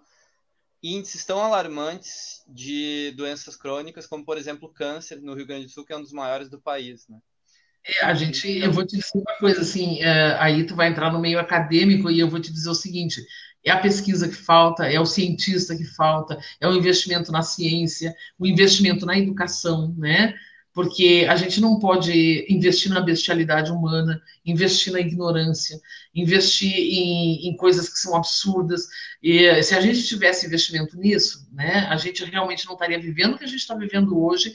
índices tão alarmantes de doenças crônicas, como, por exemplo, o câncer no Rio Grande do Sul, que é um dos maiores do país, né? eu Então, vou te dizer uma coisa, assim, aí tu vai entrar no meio acadêmico e eu vou te dizer o seguinte, é a pesquisa que falta, é o cientista que falta, é o investimento na ciência, o investimento na educação, né? Porque a gente não pode investir na bestialidade humana, investir na ignorância, investir em coisas que são absurdas. E se a gente tivesse investimento nisso, né, a gente realmente não estaria vivendo o que a gente está vivendo hoje,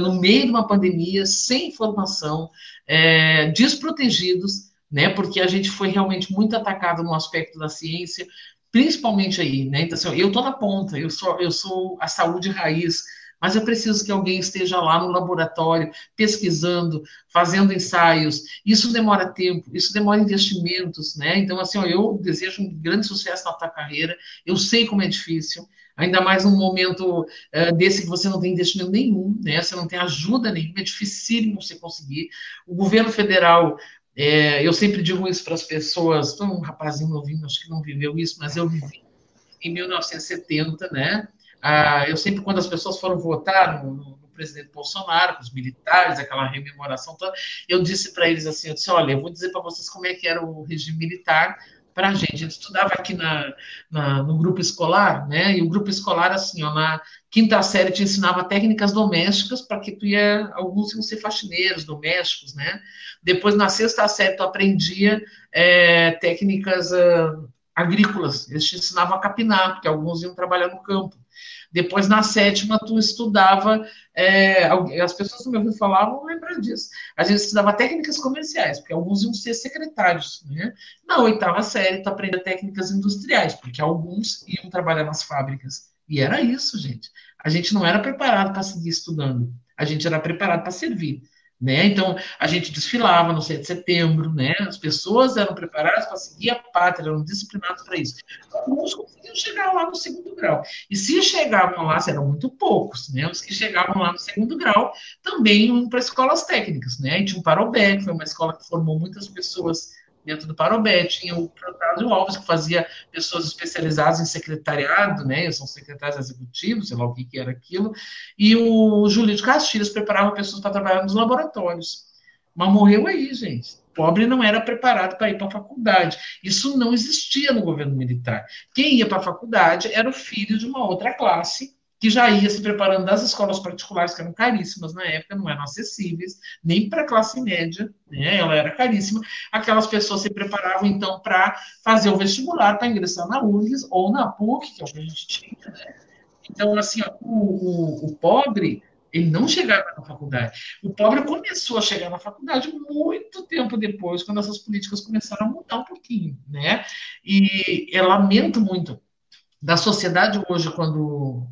no meio de uma pandemia, sem informação, desprotegidos, né? Porque a gente foi realmente muito atacado no aspecto da ciência, principalmente aí, né? Então, assim, eu estou na ponta, eu sou a saúde raiz, mas eu preciso que alguém esteja lá no laboratório, pesquisando, fazendo ensaios. Isso demora tempo, isso demora investimentos, né? Então, assim, ó, eu desejo um grande sucesso na tua carreira. Eu sei como é difícil, ainda mais num momento desse que você não tem investimento nenhum, né? Você não tem ajuda nenhuma, é dificílimo você conseguir. O governo federal, eu sempre digo isso para as pessoas, um rapazinho novinho, acho que não viveu isso, mas eu vivi em 1970, né? Eu sempre, quando as pessoas foram votar no presidente Bolsonaro, com os militares, aquela rememoração toda, eu disse para eles assim, eu disse, olha, eu vou dizer para vocês como é que era o regime militar para a gente. A gente estudava aqui no grupo escolar, né? E o grupo escolar, assim, ó, na quinta série te ensinava técnicas domésticas para que alguns iam ser faxineiros domésticos, né? Depois, na sexta série, tu aprendia técnicas agrícolas, eles te ensinavam a capinar, porque alguns iam trabalhar no campo. Depois, na sétima, tu estudava, as pessoas que me ouviram falar vão lembrar disso. A gente estudava técnicas comerciais, porque alguns iam ser secretários, né? Na oitava série, tu aprendia técnicas industriais, porque alguns iam trabalhar nas fábricas. E era isso, gente. A gente não era preparado para seguir estudando, a gente era preparado para servir. Né? Então, a gente desfilava no 7 de setembro, né? As pessoas eram preparadas para seguir a pátria, eram disciplinados para isso. Alguns conseguiam chegar lá no segundo grau. E se chegavam lá, eram muito poucos, né? Os que chegavam lá no segundo grau também iam para escolas técnicas, né? E tinha o Parobé, que foi uma escola que formou muitas pessoas dentro do Parobé, tinha o Protásio Alves, que fazia pessoas especializadas em secretariado, né? São secretários executivos, sei lá o que era aquilo, e o Júlio de Castilhos preparava pessoas para trabalhar nos laboratórios. Mas morreu aí, gente. Pobre não era preparado para ir para a faculdade. Isso não existia no governo militar. Quem ia para a faculdade era o filho de uma outra classe que já ia se preparando das escolas particulares, que eram caríssimas na época, não eram acessíveis, nem para a classe média, né? Ela era caríssima. Aquelas pessoas se preparavam, então, para fazer o vestibular, para ingressar na URGS ou na PUC, que é o que a gente tinha, né? Então, assim, ó, o pobre, ele não chegava na faculdade. O pobre começou a chegar na faculdade muito tempo depois, quando essas políticas começaram a mudar um pouquinho, né? E eu lamento muito da sociedade hoje, quando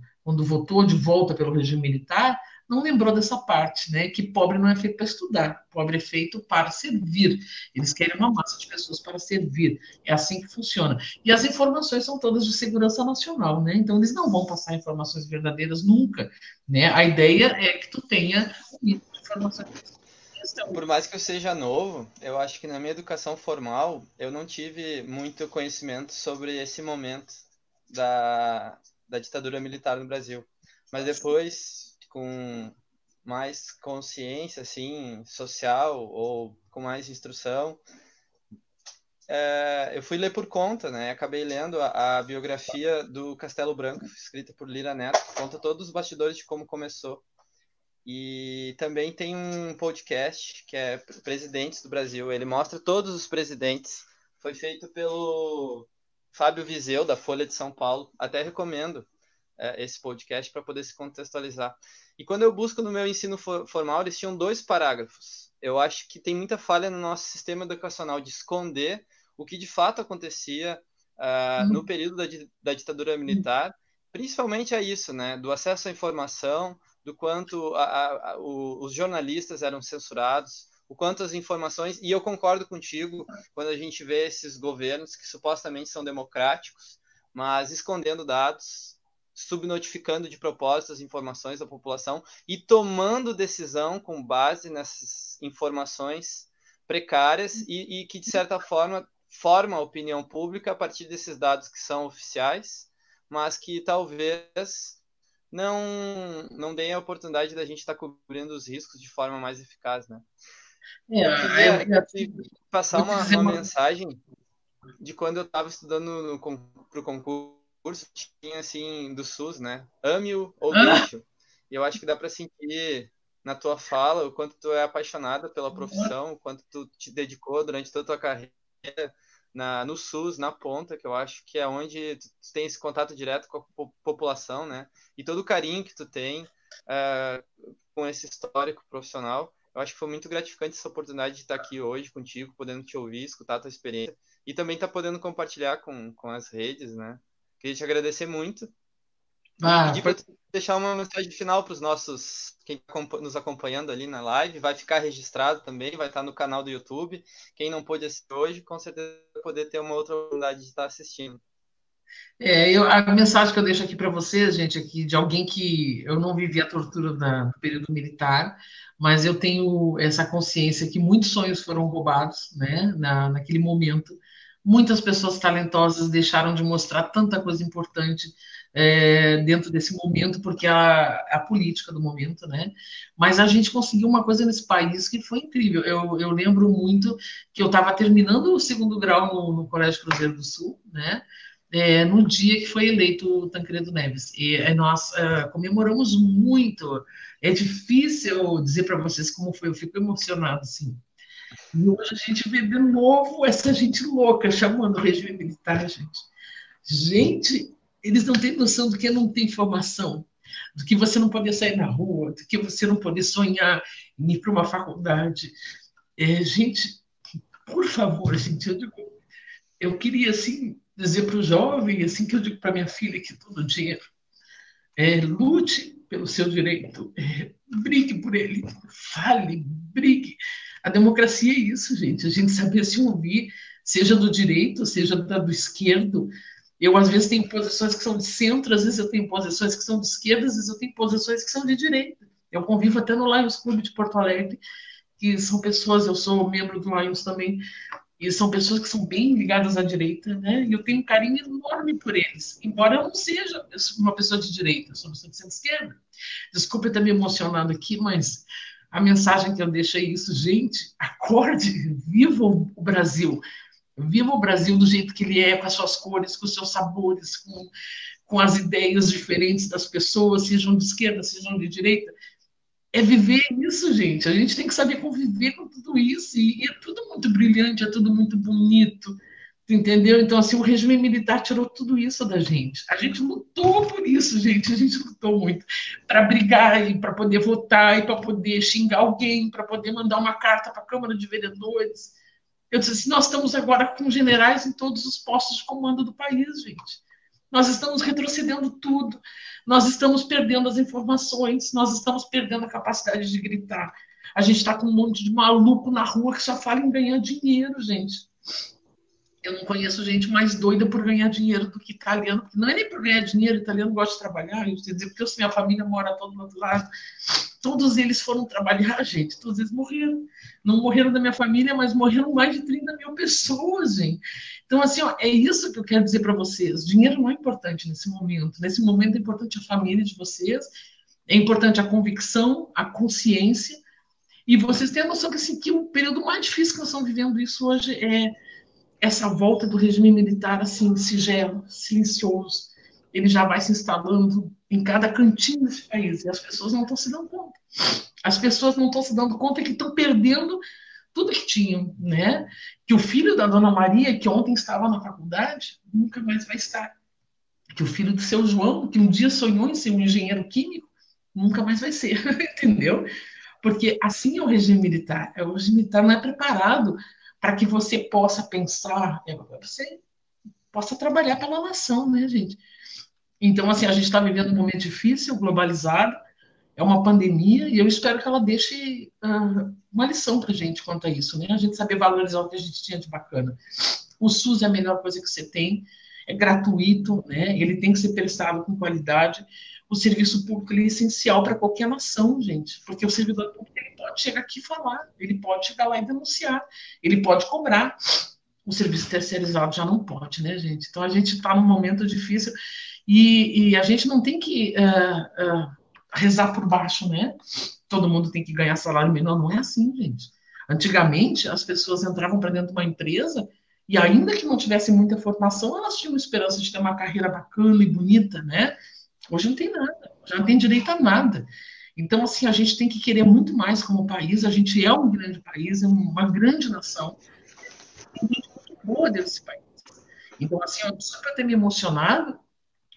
votou de volta pelo regime militar, não lembrou dessa parte, né? Que pobre não é feito para estudar, pobre é feito para servir. Eles querem uma massa de pessoas para servir. É assim que funciona. E as informações são todas de segurança nacional, né? Então eles não vão passar informações verdadeiras nunca, né? A ideia é que tu tenha um mínimo de informações. Por mais que eu seja novo, eu acho que na minha educação formal eu não tive muito conhecimento sobre esse momento da ditadura militar no Brasil. Mas depois, com mais consciência, assim, social ou com mais instrução, eu fui ler por conta, né? Acabei lendo a biografia do Castelo Branco, escrita por Lira Neto, que conta todos os bastidores de como começou. E também tem um podcast que é Presidentes do Brasil. Ele mostra todos os presidentes. Foi feito pelo Fábio Viseu, da Folha de São Paulo. Até recomendo esse podcast para poder se contextualizar. E quando eu busco no meu ensino formal, eles tinham 2 parágrafos. Eu acho que tem muita falha no nosso sistema educacional de esconder o que de fato acontecia no período da ditadura militar, principalmente a isso, né? Do acesso à informação, do quanto os jornalistas eram censurados, o quanto as informações... E eu concordo contigo quando a gente vê esses governos que supostamente são democráticos, mas escondendo dados, subnotificando de propósito as informações da população e tomando decisão com base nessas informações precárias e que, de certa forma, forma a opinião pública a partir desses dados que são oficiais, mas que talvez não deem a oportunidade da gente estar cobrindo os riscos de forma mais eficaz, né? Eu queria passar uma mensagem de quando eu estava estudando para o concurso, tinha assim, do SUS, né? Ame-o ou deixe-o. E eu acho que dá para sentir na tua fala o quanto tu é apaixonada pela profissão, o quanto tu te dedicou durante toda a tua carreira no SUS, na ponta, que eu acho que é onde tu tem esse contato direto com a população, né? E todo o carinho que tu tem com esse histórico profissional. Eu acho que foi muito gratificante essa oportunidade de estar aqui hoje contigo, podendo te ouvir, escutar a tua experiência e também estar podendo compartilhar com as redes, né? Queria te agradecer muito e pedir para tu deixar uma mensagem final para os nossos, quem está nos acompanhando ali na live, vai ficar registrado também, vai estar no canal do YouTube. Quem não pôde assistir hoje, com certeza vai poder ter uma outra oportunidade de estar assistindo. A mensagem que eu deixo aqui para vocês, gente, aqui de alguém que eu não vivi a tortura do período militar, mas eu tenho essa consciência que muitos sonhos foram roubados, né, naquele momento. Muitas pessoas talentosas deixaram de mostrar tanta coisa importante dentro desse momento, porque a política do momento, né? Mas a gente conseguiu uma coisa nesse país que foi incrível. Eu lembro muito que eu estava terminando o 2º grau no Colégio Cruzeiro do Sul, né? No dia que foi eleito o Tancredo Neves. E nós comemoramos muito. É difícil dizer para vocês como foi, eu fico emocionado, assim. E hoje a gente vê de novo essa gente louca chamando o regime militar, gente. Gente, eles não têm noção do que não tem informação, do que você não poder sair na rua, do que você não poder sonhar em ir para uma faculdade. Gente, por favor, gente, eu queria, assim, dizer para o jovem, assim que eu digo para minha filha que todo dia, lute pelo seu direito, brigue por ele, fale, brigue. A democracia é isso, gente, a gente saber se ouvir, seja do direito, seja do esquerdo. Eu, às vezes, tenho posições que são de centro, às vezes eu tenho posições que são de esquerda, às vezes eu tenho posições que são de direita. Eu convivo até no Lions Clube de Porto Alegre, que são pessoas, eu sou membro do Lions também, e são pessoas que são bem ligadas à direita, né? E eu tenho um carinho enorme por eles, embora eu não seja uma pessoa de direita, eu sou uma pessoa de centro-esquerda. Desculpa eu estar me emocionado aqui, mas a mensagem que eu deixo é isso, gente, acorde, viva o Brasil. Viva o Brasil do jeito que ele é, com as suas cores, com os seus sabores, com as ideias diferentes das pessoas, sejam de esquerda, sejam de direita. É viver isso, gente. A gente tem que saber conviver com tudo isso. E é tudo muito brilhante, é tudo muito bonito. Entendeu? Então, assim, o regime militar tirou tudo isso da gente. A gente lutou por isso, gente. A gente lutou muito para brigar e para poder votar e para poder xingar alguém, para poder mandar uma carta para a Câmara de Vereadores. Eu disse assim, nós estamos agora com generais em todos os postos de comando do país, gente. Nós estamos retrocedendo tudo. Nós estamos perdendo as informações, nós estamos perdendo a capacidade de gritar. A gente está com um monte de maluco na rua que só fala em ganhar dinheiro, gente. Eu não conheço gente mais doida por ganhar dinheiro do que italiano, porque não é nem por ganhar dinheiro, italiano gosta de trabalhar, eu dizer, porque minha família mora todo do outro lado. Todos eles foram trabalhar, gente, todos eles morreram. Não morreram da minha família, mas morreram mais de 30 mil pessoas, gente. Então, assim, ó, é isso que eu quero dizer para vocês. Dinheiro não é importante nesse momento. Nesse momento é importante a família de vocês É importante a convicção, a consciência, e vocês têm a noção que, assim, que o período mais difícil que nós estamos vivendo isso hoje é essa volta do regime militar, assim, sigelo, silencioso. Ele já vai se instalando em cada cantinho desse país, e as pessoas não estão se dando conta. As pessoas não estão se dando conta que estão perdendo tudo que tinham, né? Que o filho da Dona Maria, que ontem estava na faculdade, nunca mais vai estar. Que o filho do seu João, que um dia sonhou em ser um engenheiro químico, nunca mais vai ser, entendeu? Porque assim é o regime militar. O regime militar não é preparado para que você possa pensar, você possa trabalhar pela nação, né, gente? Então, assim, a gente está vivendo um momento difícil, globalizado, é uma pandemia, e eu espero que ela deixe uma lição para a gente quanto a isso, né? A gente saber valorizar o que a gente tinha de bacana. O SUS é a melhor coisa que você tem, é gratuito, né? Ele tem que ser prestado com qualidade. O serviço público é essencial para qualquer nação, gente, porque o servidor público ele pode chegar aqui e falar, ele pode chegar lá e denunciar, ele pode cobrar. O serviço terceirizado já não pode, né, gente? Então a gente está num momento difícil e a gente não tem que rezar por baixo, né? Todo mundo tem que ganhar salário mínimo. Não é assim, gente. Antigamente, as pessoas entravam para dentro de uma empresa e, ainda que não tivesse muita formação, elas tinham esperança de ter uma carreira bacana e bonita, né? Hoje não tem nada, já não tem direito a nada. Então, assim, a gente tem que querer muito mais como país. A gente é um grande país, é uma grande nação. Tem gente muito boa desse país. Então, assim, eu só para ter me emocionado,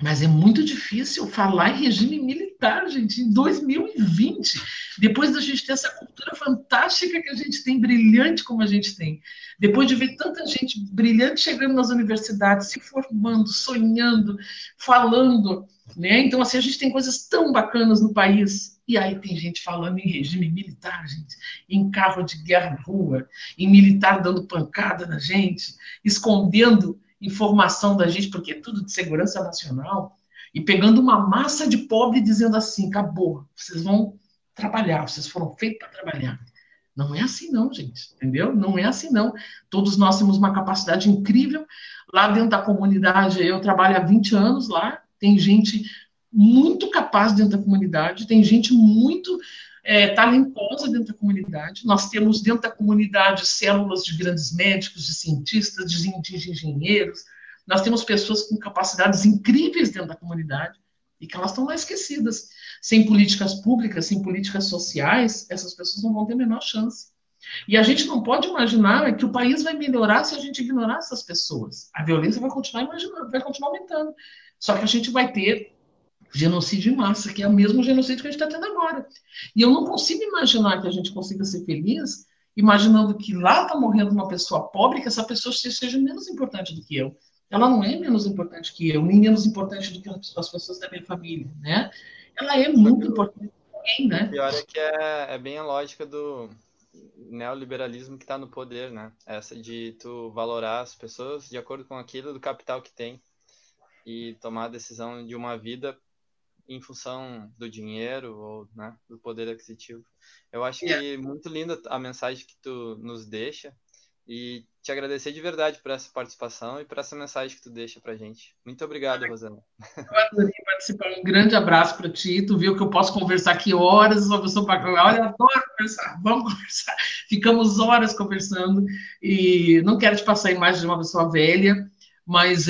mas é muito difícil falar em regime militar, gente, em 2020, depois da gente ter essa cultura fantástica que a gente tem, brilhante como a gente tem, depois de ver tanta gente brilhante chegando nas universidades, se formando, sonhando, falando, né? Então, assim, a gente tem coisas tão bacanas no país, e aí tem gente falando em regime militar, gente, em carro de guerra na rua, em militar dando pancada na gente, escondendo informação da gente, porque é tudo de segurança nacional, e pegando uma massa de pobre dizendo assim: acabou, vocês vão trabalhar, vocês foram feitos para trabalhar. Não é assim, não, gente, entendeu? Não é assim, não. Todos nós temos uma capacidade incrível. Lá dentro da comunidade, eu trabalho há 20 anos lá, tem gente muito capaz dentro da comunidade, tem gente muito talentosa dentro da comunidade. Nós temos dentro da comunidade células de grandes médicos, de cientistas, de engenheiros. Nós temos pessoas com capacidades incríveis dentro da comunidade e que elas estão lá esquecidas. Sem políticas públicas, sem políticas sociais, essas pessoas não vão ter a menor chance. E a gente não pode imaginar que o país vai melhorar se a gente ignorar essas pessoas. A violência vai continuar aumentando. Só que a gente vai ter genocídio em massa, que é o mesmo genocídio que a gente está tendo agora. E eu não consigo imaginar que a gente consiga ser feliz imaginando que lá está morrendo uma pessoa pobre, que essa pessoa seja menos importante do que eu. Ela não é menos importante que eu, nem menos importante do que as pessoas da minha família, né? Ela é muito importante para alguém, né? O pior é que é bem a lógica do neoliberalismo que está no poder, né? Essa de tu valorar as pessoas de acordo com aquilo do capital que tem e tomar a decisão de uma vida em função do dinheiro ou, né, do poder aquisitivo. Eu acho que muito linda a mensagem que tu nos deixa e te agradecer de verdade por essa participação e por essa mensagem que tu deixa pra gente. Muito obrigado, Rosana. Eu adorei participar. Um grande abraço para ti. Tu viu que eu posso conversar aqui horas. Eu sou uma pessoa bacana. Olha, eu adoro conversar. Vamos conversar. Ficamos horas conversando e não quero te passar a imagem de uma pessoa velha, mas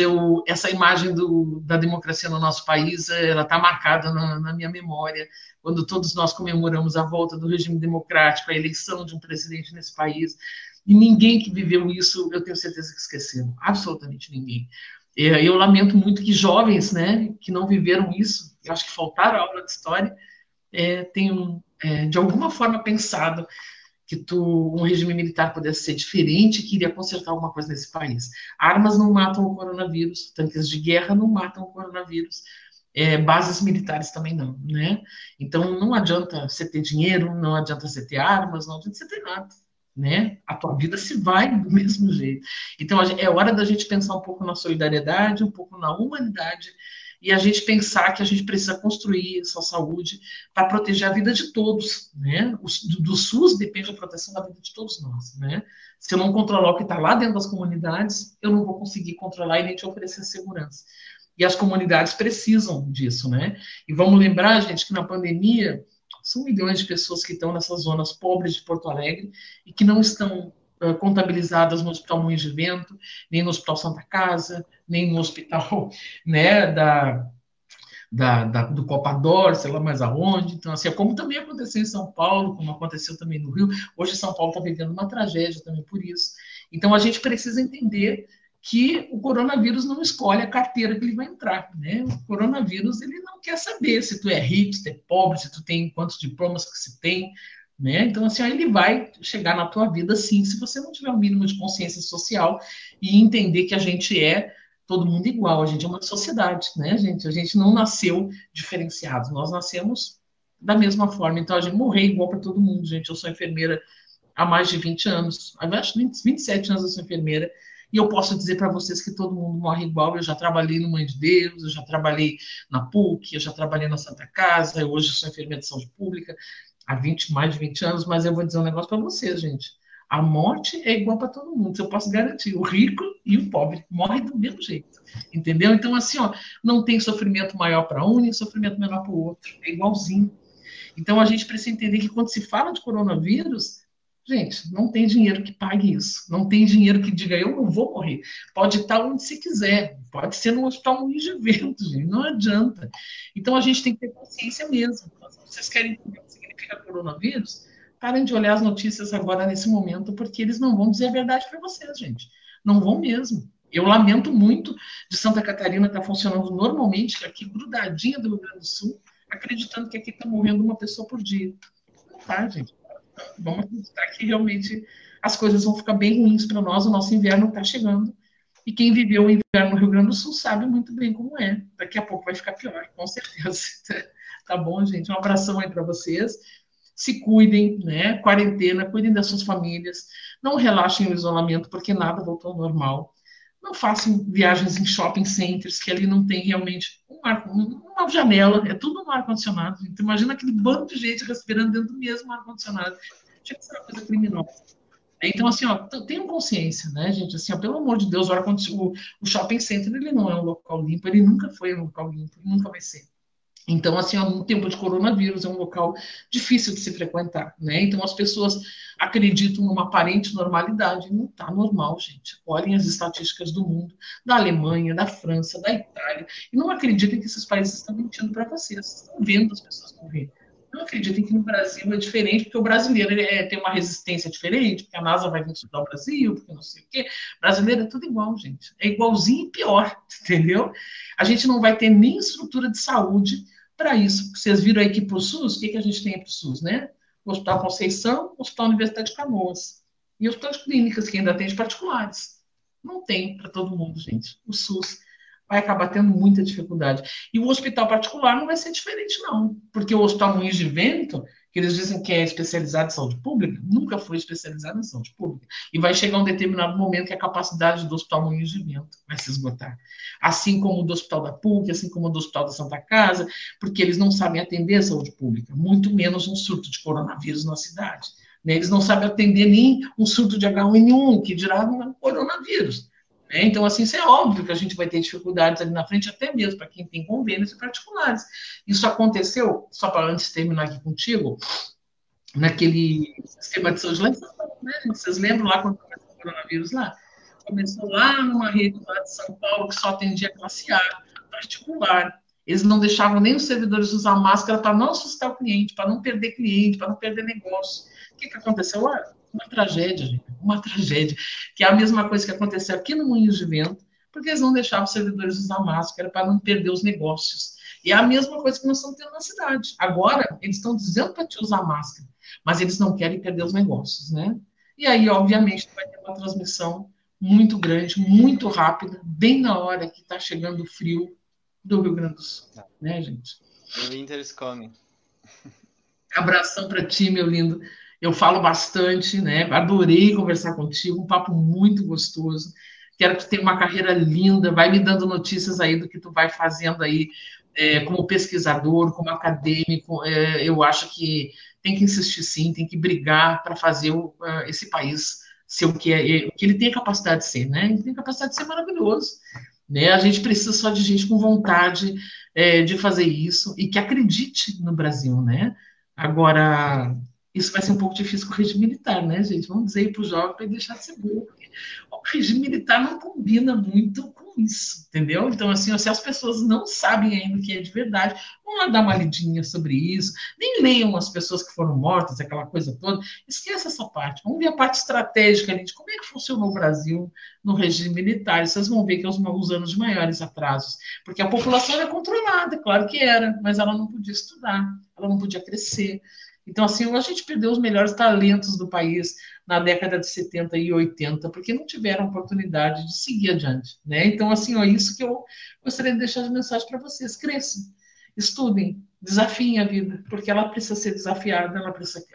essa imagem da democracia no nosso país, ela está marcada na minha memória, quando todos nós comemoramos a volta do regime democrático, a eleição de um presidente nesse país, e ninguém que viveu isso, eu tenho certeza que esqueceu, absolutamente ninguém. Eu lamento muito que jovens, né, que não viveram isso, eu acho que faltaram aula de história, tenham, de alguma forma, pensado que um regime militar pudesse ser diferente, que iria consertar alguma coisa nesse país. Armas não matam o coronavírus, tanques de guerra não matam o coronavírus, bases militares também não, né? Então não adianta você ter dinheiro, não adianta você ter armas, não adianta você ter nada, né? A tua vida se vai do mesmo jeito. Então é hora da gente pensar um pouco na solidariedade, um pouco na humanidade, e a gente pensar que a gente precisa construir essa saúde para proteger a vida de todos, né? Do SUS depende a proteção da vida de todos nós, né? Se eu não controlar o que está lá dentro das comunidades, eu não vou conseguir controlar e nem te oferecer segurança. E as comunidades precisam disso, né? E vamos lembrar, gente, que na pandemia são milhões de pessoas que estão nessas zonas pobres de Porto Alegre e que não estão contabilizadas no Hospital Moinhos de Vento, nem no Hospital Santa Casa, nem no hospital, né, do Copador, sei lá mais aonde. Então, assim, como também aconteceu em São Paulo, como aconteceu também no Rio, hoje São Paulo está vivendo uma tragédia também por isso. Então, a gente precisa entender que o coronavírus não escolhe a carteira que ele vai entrar, né? O coronavírus, ele não quer saber se tu é rico, se tu é pobre, se tu tem quantos diplomas que se tem, né? Então, assim, ele vai chegar na tua vida, sim, se você não tiver o mínimo de consciência social e entender que a gente é todo mundo igual, a gente é uma sociedade, né, gente? A gente não nasceu diferenciado, nós nascemos da mesma forma, então a gente morrer igual para todo mundo, gente. Eu sou enfermeira há mais de 20 anos, acho que 27 anos eu sou enfermeira, e eu posso dizer para vocês que todo mundo morre igual. Eu já trabalhei no Mãe de Deus, eu já trabalhei na PUC, eu já trabalhei na Santa Casa, eu hoje sou enfermeira de saúde pública há mais de 20 anos, mas eu vou dizer um negócio para vocês, gente. A morte é igual para todo mundo, eu posso garantir. O rico e o pobre morrem do mesmo jeito, entendeu? Então, assim, ó, não tem sofrimento maior para um, nem sofrimento menor para o outro, é igualzinho. Então, a gente precisa entender que quando se fala de coronavírus, gente, não tem dinheiro que pague isso. Não tem dinheiro que diga, eu não vou morrer. Pode estar onde se quiser. Pode ser no hospital Moinhos de Vento, gente. Não adianta. Então, a gente tem que ter consciência mesmo. Se vocês querem entender o que significa coronavírus, parem de olhar as notícias agora, nesse momento, porque eles não vão dizer a verdade para vocês, gente. Não vão mesmo. Eu lamento muito de Santa Catarina estar funcionando normalmente, aqui grudadinha do Rio Grande do Sul, acreditando que aqui está morrendo uma pessoa por dia. Não tá, gente. Vamos acreditar que realmente as coisas vão ficar bem ruins para nós. O nosso inverno está chegando. E quem viveu o inverno no Rio Grande do Sul sabe muito bem como é. Daqui a pouco vai ficar pior, com certeza. Tá bom, gente? Um abração aí para vocês. Se cuidem, né? Quarentena, cuidem das suas famílias. Não relaxem o isolamento, porque nada voltou ao normal. Não façam viagens em shopping centers, que ali não tem realmente uma janela, é tudo no ar-condicionado. Então, imagina aquele bando de gente respirando dentro do mesmo ar-condicionado. Chega a ser uma coisa criminosa. Então, assim, ó, tenham consciência, né, gente? Assim, ó, pelo amor de Deus, o shopping center, ele não é um local limpo, ele nunca foi um local limpo, ele nunca vai ser. Então, assim, no tempo de coronavírus, é um local difícil de se frequentar, né? Então, as pessoas acreditam numa aparente normalidade. Não está normal, gente. Olhem as estatísticas do mundo, da Alemanha, da França, da Itália, e não acreditem que esses países estão mentindo para vocês. Vocês estão vendo as pessoas morrer. Não acreditem que no Brasil é diferente, porque o brasileiro tem uma resistência diferente, porque a NASA vai vir estudar o Brasil, porque não sei o quê. O brasileiro é tudo igual, gente. É igualzinho e pior, entendeu? A gente não vai ter nem estrutura de saúde para isso. Vocês viram aí que para o SUS, o que a gente tem para o SUS, né? O Hospital Conceição, o Hospital Universidade de Canoas. E hospitais clínicas, que ainda tem de particulares. Não tem para todo mundo, gente. O SUS vai acabar tendo muita dificuldade. E o hospital particular não vai ser diferente, não. Porque o Hospital Moinhos de Vento, que eles dizem que é especializado em saúde pública, nunca foi especializado em saúde pública. E vai chegar um determinado momento que a capacidade do Hospital Moinhos de Vento vai se esgotar. Assim como do Hospital da PUC, assim como do Hospital da Santa Casa, porque eles não sabem atender a saúde pública, muito menos um surto de coronavírus na cidade. Eles não sabem atender nem um surto de H1N1, que dirá um coronavírus. Então, assim, isso é óbvio que a gente vai ter dificuldades ali na frente, até mesmo para quem tem convênios particulares. Isso aconteceu, só para antes terminar aqui contigo, naquele sistema de saúde lá em São Paulo, né, gente? Vocês lembram lá quando começou o coronavírus lá? Começou lá numa rede lá de São Paulo que só atendia classe A, particular. Eles não deixavam nem os servidores usar máscara para não assustar o cliente, para não perder cliente, para não perder negócio. O que aconteceu lá? Uma tragédia, gente. Uma tragédia. Que é a mesma coisa que aconteceu aqui no Moinhos de Vento, porque eles não deixavam os servidores usar máscara para não perder os negócios. E é a mesma coisa que nós estamos tendo na cidade. Agora, eles estão dizendo para te usar máscara, mas eles não querem perder os negócios, né? E aí, obviamente, vai ter uma transmissão muito grande, muito rápida, bem na hora que está chegando o frio do Rio Grande do Sul, né, gente? O winter is coming. Abração para ti, meu lindo. Eu falo bastante, né? Adorei conversar contigo, um papo muito gostoso. Quero que tu tenha uma carreira linda, vai me dando notícias aí do que tu vai fazendo aí como pesquisador, como acadêmico. Eu acho que tem que insistir sim, tem que brigar para fazer esse país ser o que ele tem a capacidade de ser, né? Ele tem a capacidade de ser maravilhoso. né? A gente precisa só de gente com vontade de fazer isso e que acredite no Brasil, né? Agora, isso vai ser um pouco difícil com o regime militar, né, gente? Vamos dizer para o jovem para deixar de ser burro. O regime militar não combina muito com isso, entendeu? Então, assim, se as pessoas não sabem ainda o que é de verdade, vão lá dar uma lidinha sobre isso, nem leiam as pessoas que foram mortas, aquela coisa toda, esqueça essa parte. Vamos ver a parte estratégica ali de como é que funcionou o Brasil no regime militar. E vocês vão ver que é os anos de maiores atrasos, porque a população era controlada, claro que era, mas ela não podia estudar, ela não podia crescer. Então, assim, a gente perdeu os melhores talentos do país na década de 70 e 80, porque não tiveram oportunidade de seguir adiante, né? Então, assim, é isso que eu gostaria de deixar de mensagem para vocês. Cresçam, estudem, desafiem a vida, porque ela precisa ser desafiada, ela precisa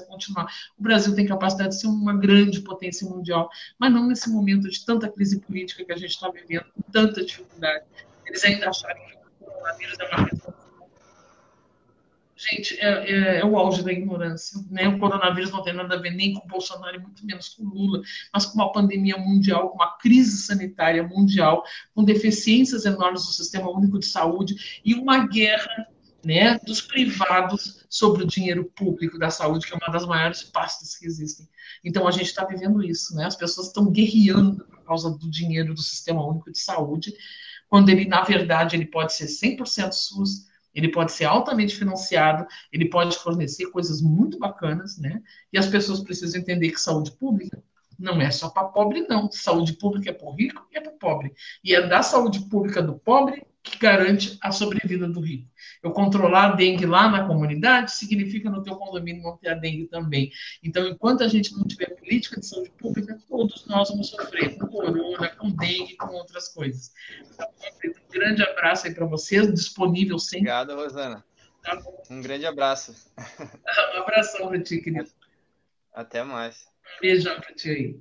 continuar. O Brasil tem capacidade de ser uma grande potência mundial, mas não nesse momento de tanta crise política que a gente está vivendo, com tanta dificuldade. Eles ainda acharem que o coronavírus é uma questão. Gente, é o auge da ignorância. Né? O coronavírus não tem nada a ver nem com o Bolsonaro, e muito menos com o Lula, mas com uma pandemia mundial, com uma crise sanitária mundial, com deficiências enormes no Sistema Único de Saúde e uma guerra, né, dos privados sobre o dinheiro público da saúde, que é uma das maiores pastas que existem. Então, a gente está vivendo isso. Né? As pessoas estão guerreando por causa do dinheiro do Sistema Único de Saúde, quando ele, na verdade, ele pode ser 100% SUS, ele pode ser altamente financiado, ele pode fornecer coisas muito bacanas, né? E as pessoas precisam entender que saúde pública não é só para pobre, não. Saúde pública é para o rico e é para o pobre. E é da saúde pública do pobre que garante a sobrevida do rico. Eu controlar a dengue lá na comunidade significa no teu condomínio não ter a dengue também. Então, enquanto a gente não tiver política de saúde pública, todos nós vamos sofrer com corona, com dengue, com outras coisas. Então, um grande abraço aí para vocês, disponível sempre. Obrigado, Rosana. Tá? Um grande abraço. Um abração para ti, querido. Até mais. Um beijão para ti aí.